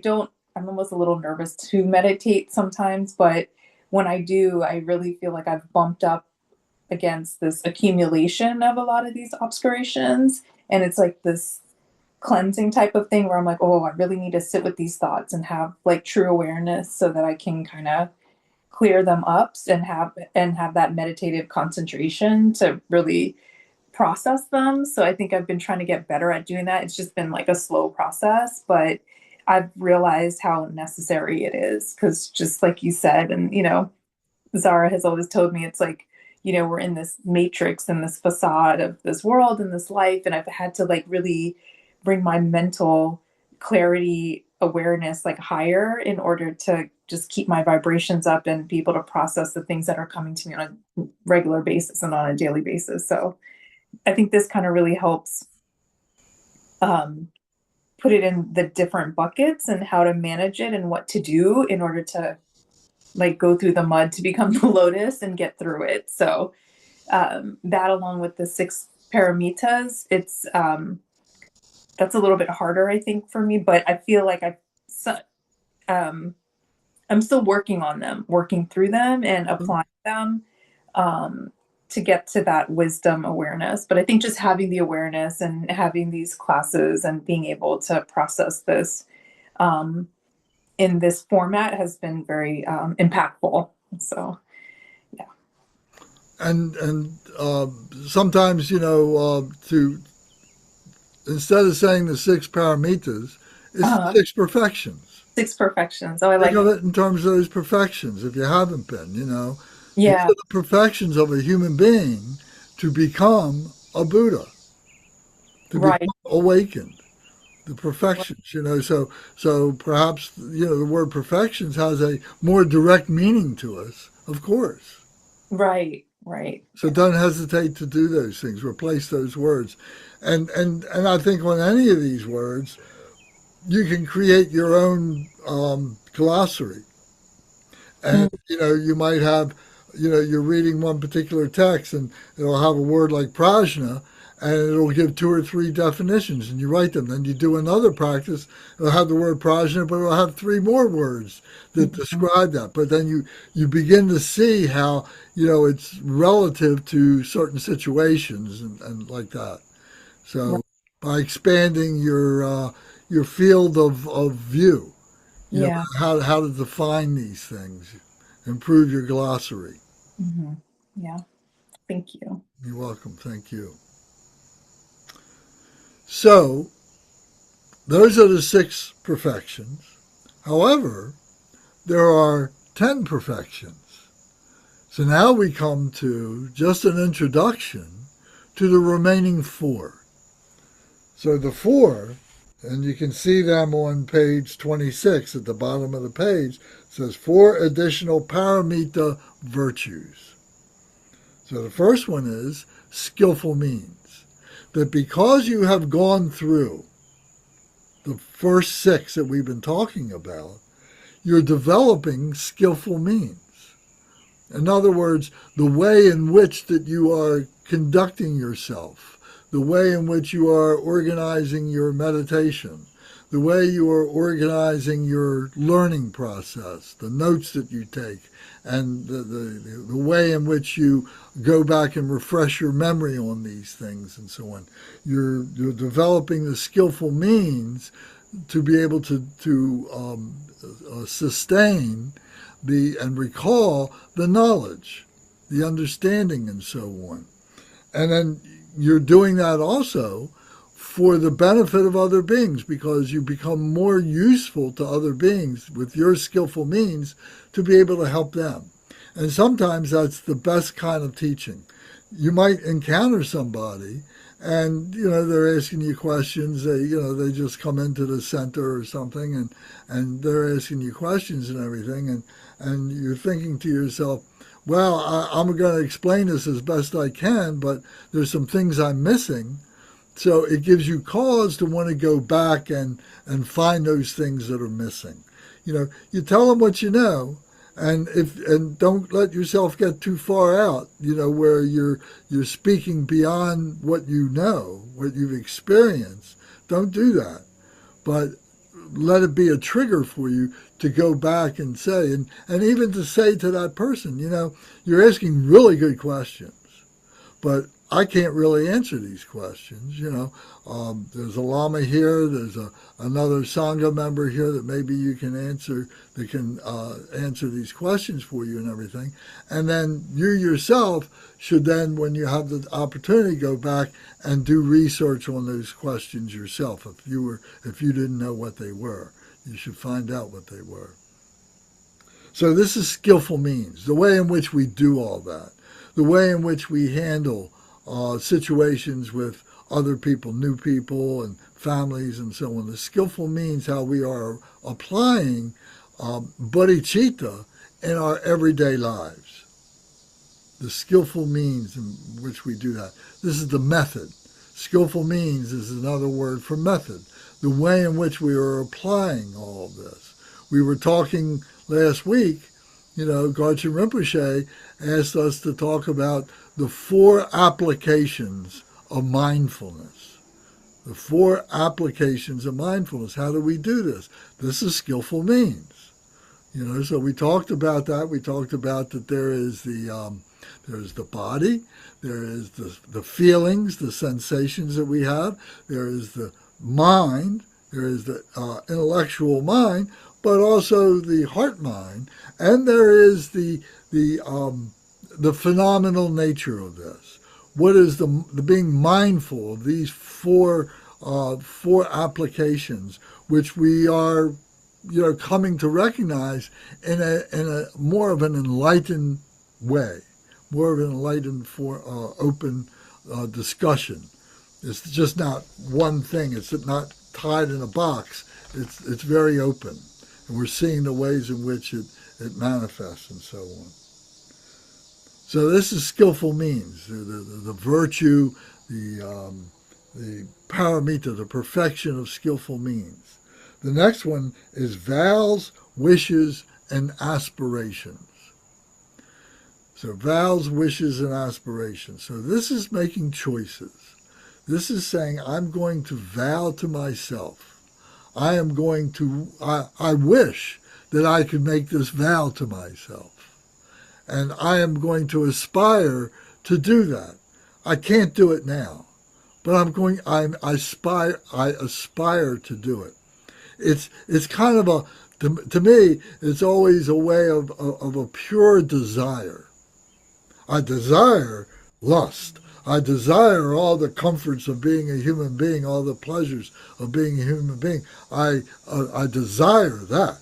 almost a little nervous to meditate sometimes, but when I do, I really feel like I've bumped up against this accumulation of a lot of these obscurations. And it's like this cleansing type of thing where I'm like, oh, I really need to sit with these thoughts and have like true awareness so that I can kind of clear them up and have that meditative concentration to really process them. So I think I've been trying to get better at doing that. It's just been like a slow process, but I've realized how necessary it is, because just like you said, and Zara has always told me, it's like, we're in this matrix and this facade of this world and this life, and I've had to like really bring my mental clarity awareness like higher in order to just keep my vibrations up and be able to process the things that are coming to me on a regular basis and on a daily basis. So I think this kind of really helps put it in the different buckets and how to manage it and what to do in order to like go through the mud to become the lotus and get through it. So that, along with the 6 paramitas, it's that's a little bit harder, I think, for me, but I feel like I'm still working on them, working through them and applying them to get to that wisdom awareness. But I think just having the awareness and having these classes and being able to process this in this format has been very impactful. So, yeah. And sometimes, instead of saying the 6 paramitas, it's 6 perfections. 6 perfections. Oh, I like Think of it in terms of those perfections, if you haven't been, Yeah. These are the perfections of a human being to become a Buddha, to become awakened. The perfections, so perhaps, the word perfections has a more direct meaning to us, of course. Right. So don't hesitate to do those things, replace those words. And I think on any of these words, you can create your own glossary. And, you might have, you're reading one particular text and it'll have a word like prajna, and it'll give 2 or 3 definitions, and you write them. Then you do another practice, it'll have the word prajna, but it'll have 3 more words that describe that. But then you begin to see how, it's relative to certain situations and like that. So by expanding your field of view, how to define these things, improve your glossary. Mm-hmm. Yeah. Thank you. You're welcome. Thank you. So those are the 6 perfections. However, there are 10 perfections. So now we come to just an introduction to the remaining 4. So the 4, and you can see them on page 26 at the bottom of the page, says 4 additional paramita virtues. So the first one is skillful means. That because you have gone through the first 6 that we've been talking about, you're developing skillful means. In other words, the way in which that you are conducting yourself, the way in which you are organizing your meditation, the way you are organizing your learning process, the notes that you take, and the way in which you go back and refresh your memory on these things and so on. You're developing the skillful means to be able to sustain and recall the knowledge, the understanding, and so on. And then you're doing that also for the benefit of other beings, because you become more useful to other beings with your skillful means to be able to help them. And sometimes that's the best kind of teaching. You might encounter somebody and, they're asking you questions. They just come into the center or something, and they're asking you questions and everything. And you're thinking to yourself, well, I'm going to explain this as best I can, but there's some things I'm missing. So it gives you cause to want to go back and find those things that are missing. You tell them what you know, and don't let yourself get too far out, where you're speaking beyond what you know, what you've experienced. Don't do that. But let it be a trigger for you to go back and say, and even to say to that person, you're asking really good questions, but I can't really answer these questions. There's a Lama here, there's another Sangha member here that maybe you can answer, that can answer these questions for you and everything. And then you yourself should then, when you have the opportunity, go back and do research on those questions yourself. If you didn't know what they were, you should find out what they were. So this is skillful means, the way in which we do all that, the way in which we handle situations with other people, new people and families and so on. The skillful means how we are applying bodhicitta in our everyday lives. The skillful means in which we do that. This is the method. Skillful means is another word for method. The way in which we are applying all of this. We were talking last week, Gyaltshen Rinpoche asked us to talk about the 4 applications of mindfulness. The 4 applications of mindfulness. How do we do this? This is skillful means. So we talked about that. We talked about that there is there's the body, there is the feelings, the sensations that we have, there is the mind, there is the intellectual mind, but also the heart mind, and there is the phenomenal nature of this. What is the being mindful of these 4 applications, which we are coming to recognize in a more of an enlightened way, more of an enlightened open discussion. It's just not one thing. It's not tied in a box. It's very open, and we're seeing the ways in which it manifests and so on. So this is skillful means, the virtue, the paramita, the perfection of skillful means. The next one is vows, wishes, and aspirations. So vows, wishes, and aspirations. So this is making choices. This is saying, I'm going to vow to myself. I wish that I could make this vow to myself. And I am going to aspire to do that. I can't do it now, but I aspire to do it. It's kind of to me, it's always a way of a pure desire. I desire lust. I desire all the comforts of being a human being, all the pleasures of being a human being. I desire that.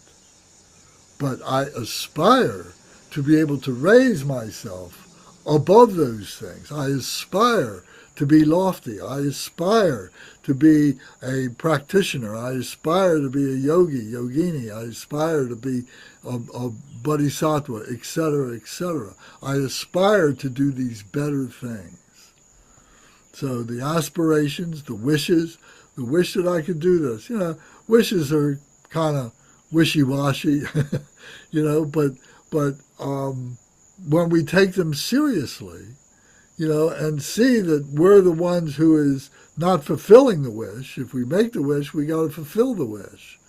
But I aspire to be able to raise myself above those things. I aspire to be lofty. I aspire to be a practitioner. I aspire to be a yogi, yogini. I aspire to be a bodhisattva, etc., etc. I aspire to do these better things. So the aspirations, the wishes, the wish that I could do this. Wishes are kind of wishy-washy, but when we take them seriously, and see that we're the ones who is not fulfilling the wish. If we make the wish, we got to fulfill the wish,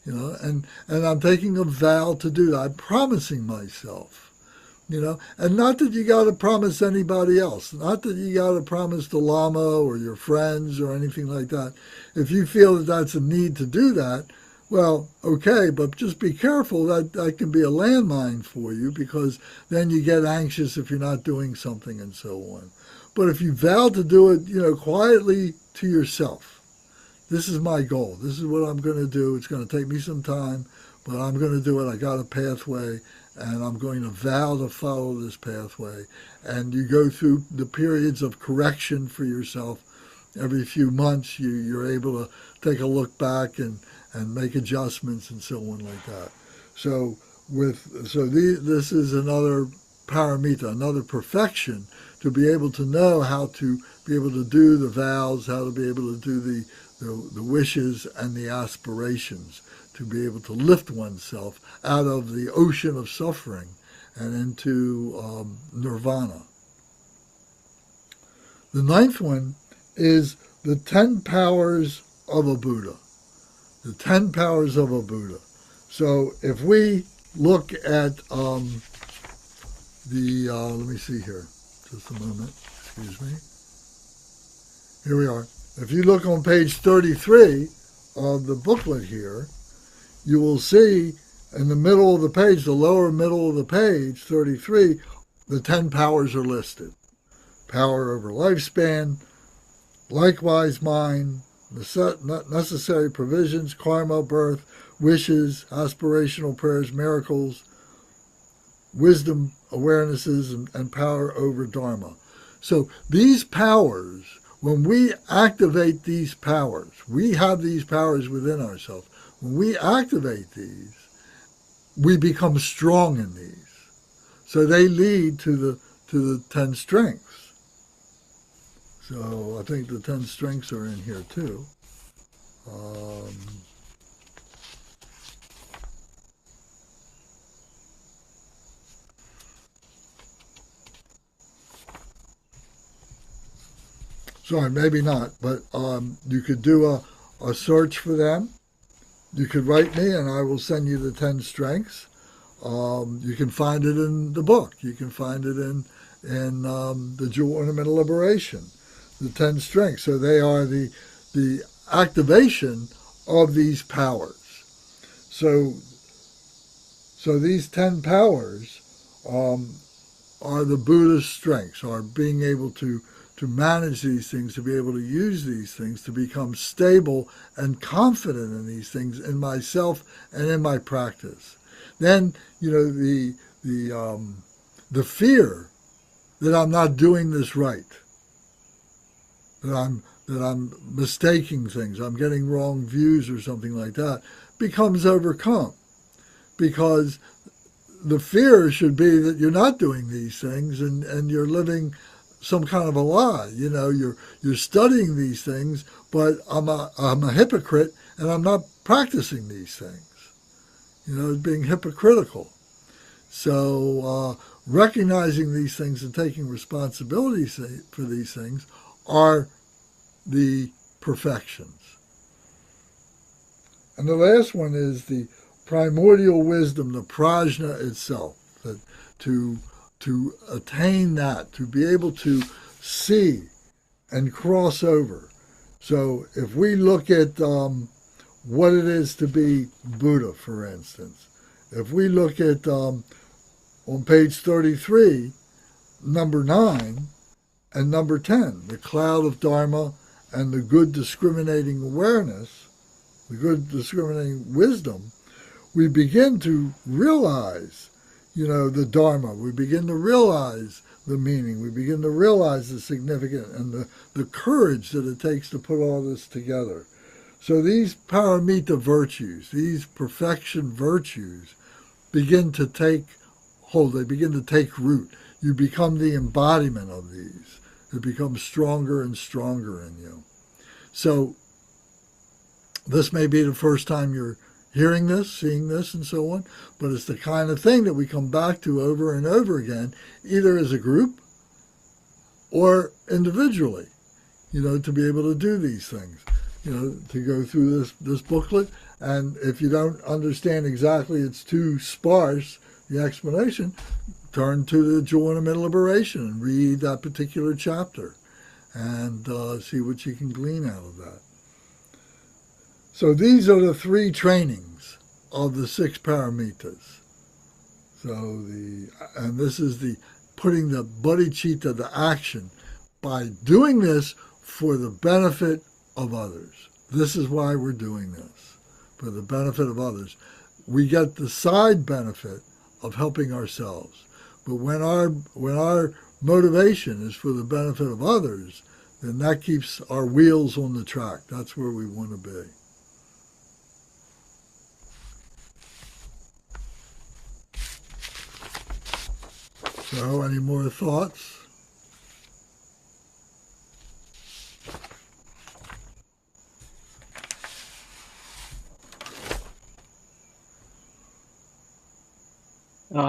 and I'm taking a vow to do that. I'm promising myself. And not that you got to promise anybody else, not that you got to promise the Lama or your friends or anything like that. If you feel that that's a need to do that, well, okay, but just be careful. That can be a landmine for you, because then you get anxious if you're not doing something and so on. But if you vow to do it, quietly to yourself, this is my goal. This is what I'm going to do. It's going to take me some time, but I'm going to do it. I got a pathway, and I'm going to vow to follow this pathway. And you go through the periods of correction for yourself. Every few months, you're able to take a look back and make adjustments and so on like that. So this is another paramita, another perfection, to be able to know how to be able to do the vows, how to be able to do the wishes and the aspirations, to be able to lift oneself out of the ocean of suffering and into nirvana. The ninth one is the 10 powers of a Buddha. The 10 powers of a Buddha. So if we look at let me see here, just a moment, excuse me. Here we are. If you look on page 33 of the booklet here, you will see in the middle of the page, the lower middle of the page, 33, the 10 powers are listed. Power over lifespan, likewise mind, necessary provisions, karma, birth, wishes, aspirational prayers, miracles, wisdom, awarenesses, and power over dharma. So these powers, when we activate these powers, we have these powers within ourselves. When we activate these, we become strong in these. So they lead to the 10 strengths. So I think the 10 strengths are in here too. Sorry, maybe not, but you could do a search for them. You could write me and I will send you the 10 strengths. You can find it in the book. You can find it in the JEWEL Ornament of Liberation, the 10 strengths. So they are the activation of these powers. So these 10 powers are the Buddha's strengths, are being able to manage these things, to be able to use these things, to become stable and confident in these things, in myself and in my practice. Then, the fear that I'm not doing this right, that I'm mistaking things, I'm getting wrong views or something like that, becomes overcome. Because the fear should be that you're not doing these things and you're living some kind of a lie. You're studying these things, but I'm a hypocrite and I'm not practicing these things. Being hypocritical. So recognizing these things and taking responsibility for these things are the perfections. And the last one is the primordial wisdom, the prajna itself, that to attain that, to be able to see and cross over. So if we look at what it is to be Buddha, for instance, if we look at on page 33, number 9 and number 10, the cloud of Dharma and the good discriminating awareness, the good discriminating wisdom, we begin to realize the Dharma. We begin to realize the meaning. We begin to realize the significance and the courage that it takes to put all this together. So these paramita virtues, these perfection virtues, begin to take hold. They begin to take root. You become the embodiment of these. It becomes stronger and stronger in you. So this may be the first time you're hearing this, seeing this, and so on, but it's the kind of thing that we come back to over and over again, either as a group or individually, to be able to do these things, to go through this booklet. And if you don't understand exactly, it's too sparse, the explanation, turn to the JEWEL Ornament of Liberation and read that particular chapter and see what you can glean out of that. So these are the 3 trainings of the 6 paramitas. And this is the putting the bodhicitta to action by doing this for the benefit of others. This is why we're doing this, for the benefit of others. We get the side benefit of helping ourselves. But when our motivation is for the benefit of others, then that keeps our wheels on the track. That's where we want to be. So, any more thoughts? Oh,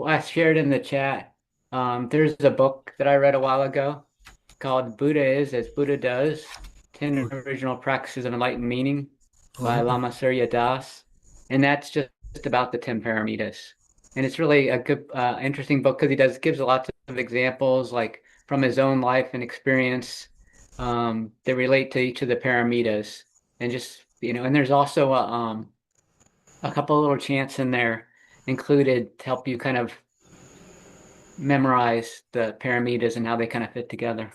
I shared in the chat. There's a book that I read a while ago called Buddha Is as Buddha Does, 10 Original Practices of Enlightened Meaning by Lama Surya Das. And that's just about the 10 Paramitas. And it's really a good, interesting book because gives lots of examples like from his own life and experience that relate to each of the Paramitas. And just, and there's also a couple of little chants in there included to help you kind of memorize the paramitas and how they kind of fit together.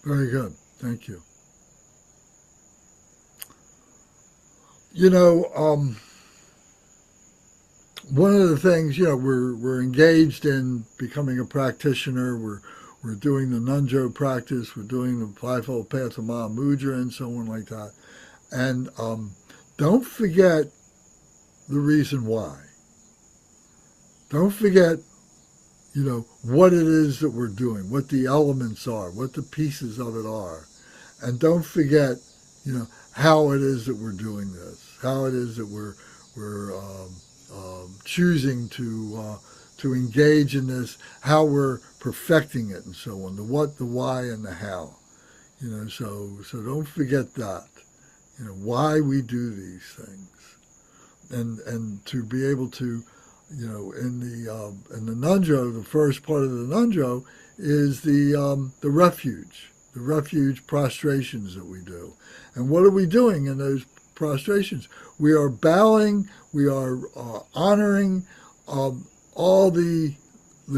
Very good. Thank you. One of the things, we're engaged in becoming a practitioner. We're doing the Nunjo practice. We're doing the Fivefold Path of Mahamudra and so on like that. And don't forget the reason why. Don't forget, what it is that we're doing, what the elements are, what the pieces of it are. And don't forget, how it is that we're doing this, how it is that we're choosing to engage in this, how we're perfecting it and so on, the what, the why, and the how. So don't forget that, why we do these things. And to be able to, in the Nunjo, the first part of the Nunjo is the refuge prostrations that we do. And what are we doing in those prostrations? We are bowing, we are honoring all the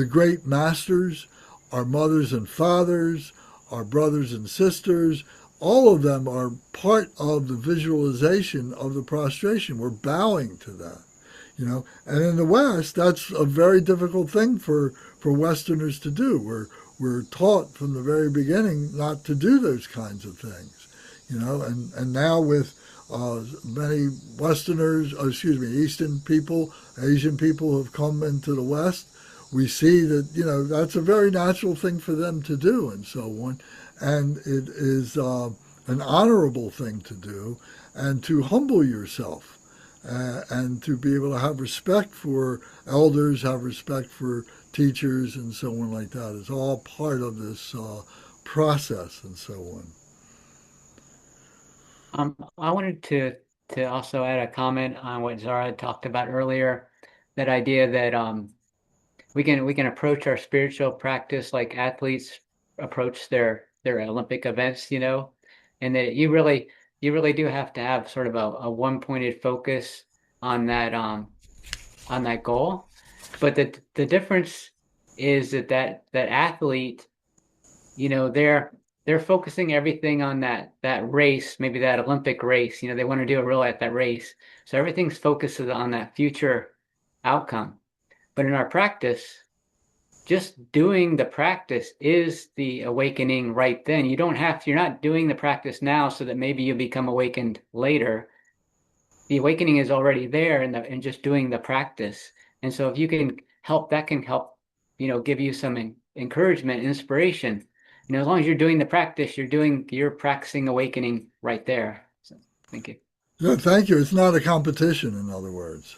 great masters, our mothers and fathers, our brothers and sisters. All of them are part of the visualization of the prostration. We're bowing to that. And in the West, that's a very difficult thing for Westerners to do. We're taught from the very beginning not to do those kinds of things, and now with many Westerners, Eastern people, Asian people who have come into the West, we see that, that's a very natural thing for them to do and so on. And it is an honorable thing to do, and to humble yourself. And to be able to have respect for elders, have respect for teachers, and so on like that is all part of this process and so on. I wanted to also add a comment on what Zara had talked about earlier, that idea that we can approach our spiritual practice like athletes approach their Olympic events, and that you really do have to have sort of a one-pointed focus on that goal. But the difference is that athlete, they're focusing everything on that race, maybe that Olympic race. They want to do it real at that race. So everything's focused on that future outcome. But in our practice, just doing the practice is the awakening right then. You're not doing the practice now so that maybe you become awakened later. The awakening is already there in just doing the practice. And so if you can help, that can help, give you some encouragement, inspiration. As long as you're doing the practice, you're practicing awakening right there. So thank you. Yeah, thank you. It's not a competition, in other words.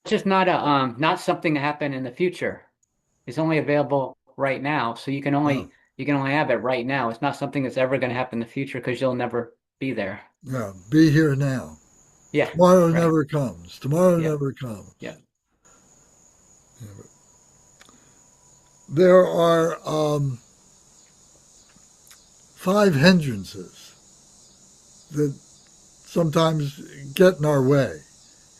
It's just not something to happen in the future. It's only available right now. So Yeah. you can only have it right now. It's not something that's ever going to happen in the future because you'll never be there. Yeah. Be here now. Yeah, Tomorrow right. never comes. Tomorrow Yeah, never comes. yeah. There are 5 hindrances that sometimes get in our way.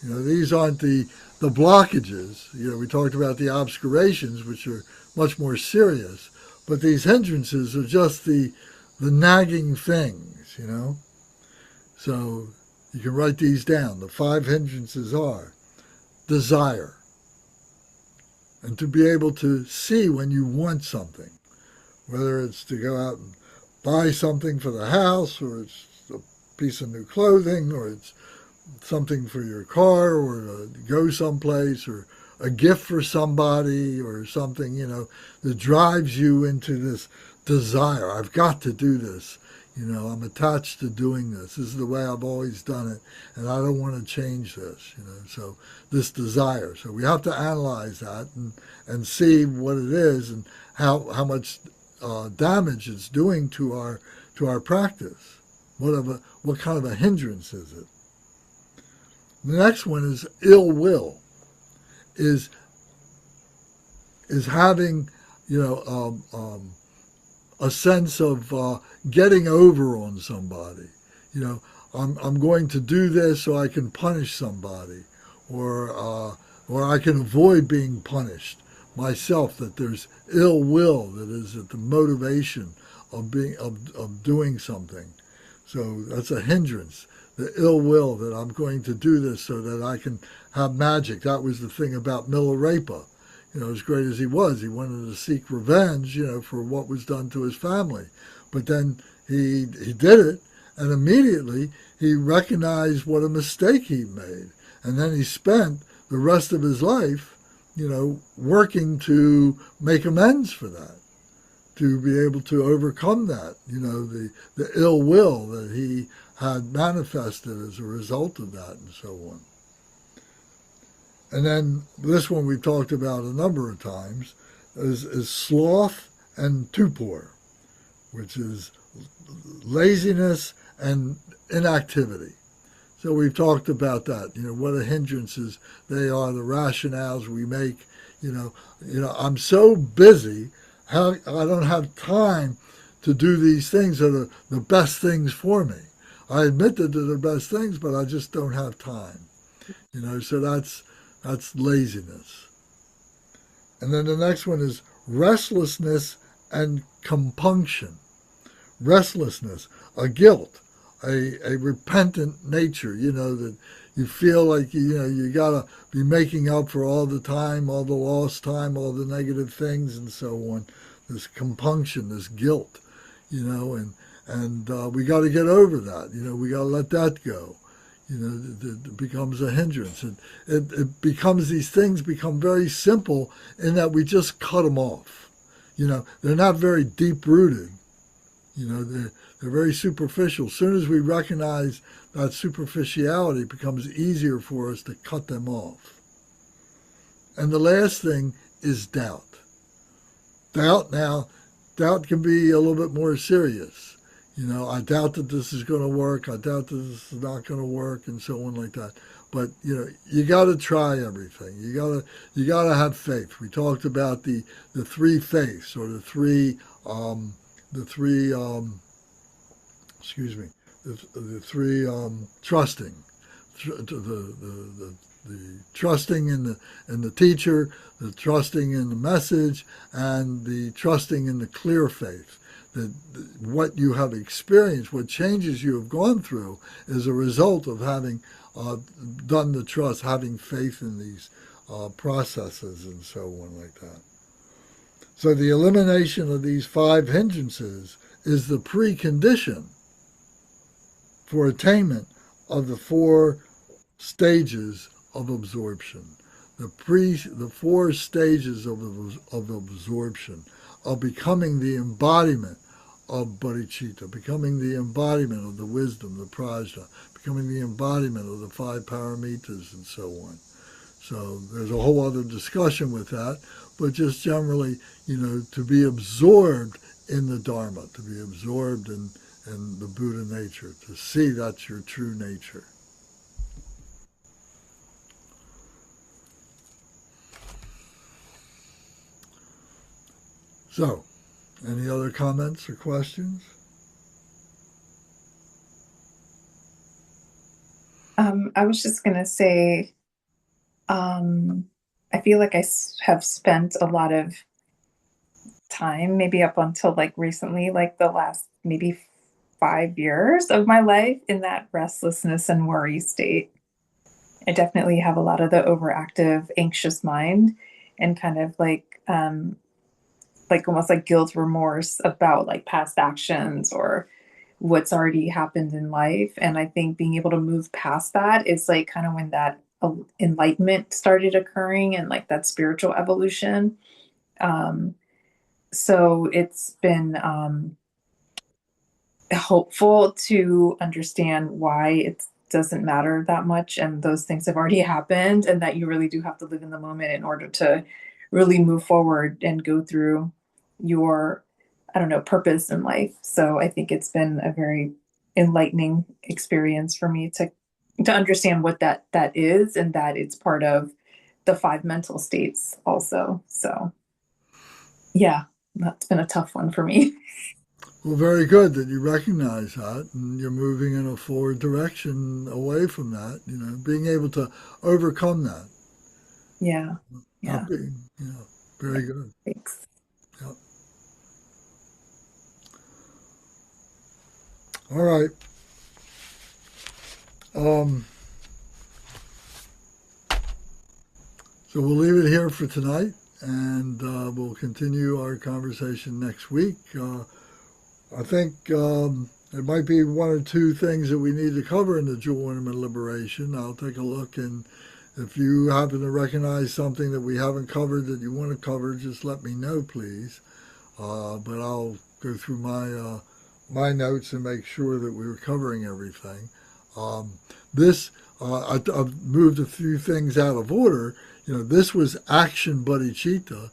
These aren't the blockages. We talked about the obscurations, which are much more serious, but these hindrances are just the nagging things. So you can write these down. The 5 hindrances are desire, and to be able to see when you want something, whether it's to go out and buy something for the house, or it's a piece of new clothing, or it's something for your car, or to go someplace, or a gift for somebody, or something, that drives you into this desire. I've got to do this. I'm attached to doing this. This is the way I've always done it, and I don't want to change this. So this desire. So we have to analyze that and see what it is and how much damage it's doing to our practice. What kind of a hindrance is it? The next one is ill will. Is having a sense of getting over on somebody. I'm going to do this so I can punish somebody, or I can avoid being punished myself. That there's ill will that is at the motivation of doing something. So that's a hindrance. The ill will that I'm going to do this so that I can have magic. That was the thing about Milarepa. As great as he wanted to seek revenge, for what was done to his family. But then he did it, and immediately he recognized what a mistake he made. And then he spent the rest of his life, working to make amends for that, to be able to overcome that, the ill will that he had manifested as a result of that, and so on. And then this one we've talked about a number of times is sloth and tupor, which is laziness and inactivity. So we've talked about that, what the hindrances they are, the rationales we make. I'm so busy, I don't have time to do these things that are the best things for me. I admit that they're the best things, but I just don't have time. So that's laziness. And then the next one is restlessness and compunction. Restlessness, a guilt, a repentant nature, that you feel like, you got to be making up for all the time, all the lost time, all the negative things, and so on. This compunction, this guilt, and we got to get over that. We got to let that go. It becomes a hindrance. It becomes, these things become very simple in that we just cut them off. They're not very deep-rooted. They're very superficial. As soon as we recognize that superficiality, it becomes easier for us to cut them off. And the last thing is doubt. Doubt can be a little bit more serious. I doubt that this is going to work. I doubt that this is not going to work, and so on like that. But you got to try everything. You got to have faith. We talked about the 3 faiths, or the three trusting, the trusting in the teacher, the trusting in the message, and the trusting in the clear faith. That what you have experienced, what changes you have gone through, is a result of having done the trust, having faith in these processes, and so on like that. So the elimination of these 5 hindrances is the precondition for attainment of the 4 stages of absorption. The 4 stages of absorption, of becoming the embodiment of bodhicitta, becoming the embodiment of the wisdom, the prajna, becoming the embodiment of the 5 paramitas, and so on. So there's a whole other discussion with that, but just generally, to be absorbed in the Dharma, to be absorbed in the Buddha nature, to see that's your true nature. So, any other comments or questions? I was just going to say, I feel like I have spent a lot of time, maybe up until like recently, like the last maybe 5 years of my life, in that restlessness and worry state. I definitely have a lot of the overactive, anxious mind, and kind of like almost like guilt, remorse about like past actions or what's already happened in life. And I think being able to move past that is like kind of when that enlightenment started occurring, and like that spiritual evolution. So it's been hopeful to understand why it doesn't matter that much, and those things have already happened, and that you really do have to live in the moment in order to really move forward and go through your, I don't know, purpose in life. So I think it's been a very enlightening experience for me to understand what that is, and that it's part of the five mental states also. So yeah, that's been a tough one for me. Well, very good that you recognize that and you're moving in a forward direction away from that, being able to overcome that. Yeah. Not being, very good. Thanks. Yep. All right. So we'll leave it here for tonight, and we'll continue our conversation next week. I think there might be one or two things that we need to cover in the Jewel Ornament Liberation. I'll take a look, and if you happen to recognize something that we haven't covered that you want to cover, just let me know, please. But I'll go through my notes and make sure that we were covering everything. I've moved a few things out of order. This was action bodhicitta,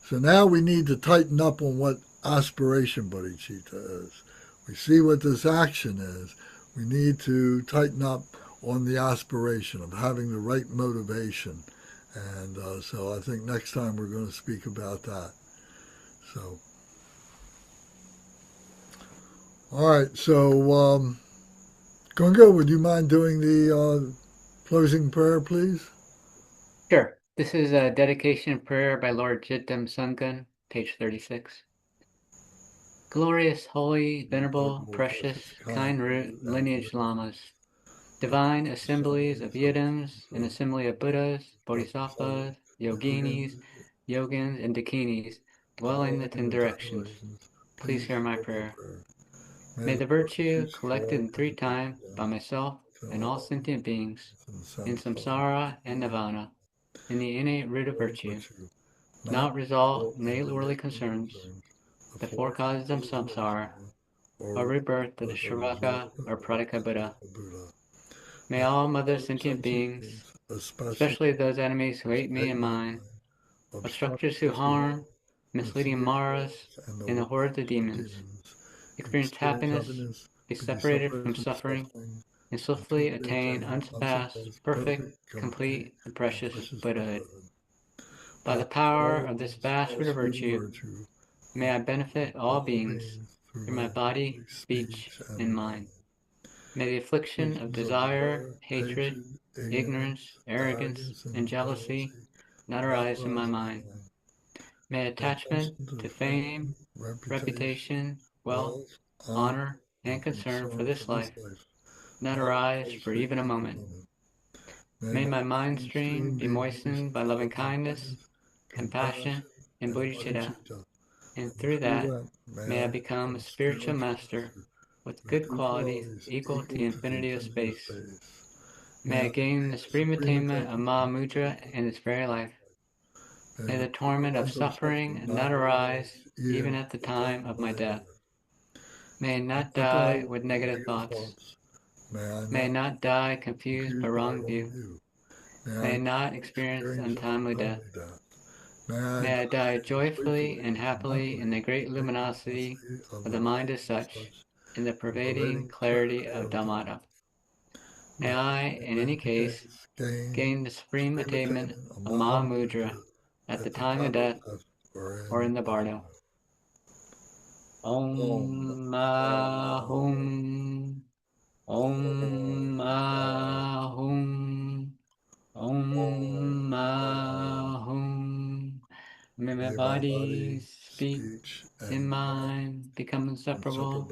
so now we need to tighten up on what aspiration bodhicitta is. We see what this action is. We need to tighten up on the aspiration of having the right motivation. And so I think next time we're going to speak about that. So, all right. So, Gunga, would you mind doing the closing prayer, please? Sure. This is a dedication prayer by Lord Jigten Sumgon, page 36. Glorious, holy, venerable, precious, kind root lineage lamas, divine assemblies of yidams, an assembly of Buddhas, Bodhisattvas, yoginis, yogins, and dakinis, dwelling in the 10 directions. Please hear my prayer. May the virtue collected in 3 times by myself and all sentient beings in samsara and nirvana, in the innate root of virtue, not result in the 8 worldly concerns, the 4 causes of samsara, or rebirth of the Sravaka or Pradika Buddha. May all other sentient beings, especially those enemies who hate me and mine, obstructors who harm, misleading maras, and the hordes of demons, experience happiness, be separated from suffering, and swiftly attain unsurpassed, perfect, complete, and precious Buddhahood. By the power of this vast root of virtue, may I benefit all beings through my body, speech, and mind. May the affliction of desire, hatred, ignorance, arrogance, and jealousy not arise in my mind. May attachment to fame, reputation, wealth, honor, and concern for this life not arise for even a moment. May my mind stream be moistened by loving kindness, compassion, and bodhicitta, and through that may I become a spiritual master with good qualities equal to the infinity of space. May I gain the supreme attainment of Mahamudra in this very life. May the torment of suffering not arise even at the time of my death. May I not die with negative thoughts. May I not die confused by wrong view. May I not experience untimely death. May I die joyfully and happily in the great luminosity of the mind as such, in the pervading clarity of Dhammata. May I, in any case, gain the supreme attainment of Mahamudra at the time of death or in the bardo. Om Ahum. Om Ahum. Om Ahum. May my body, speech, and mind become inseparable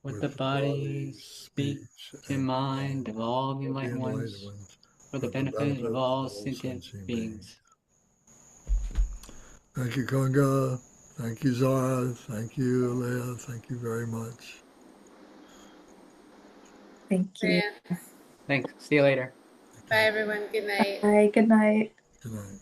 with the body, speech, and mind of all the enlightened ones for the benefit of all sentient beings. Thank you, Kunga. Thank you, Zara. Thank you, Leah. Thank you very much. Thank you. Yeah. Thanks. See you later. Bye, everyone. Good night. Bye. Good night. Good night.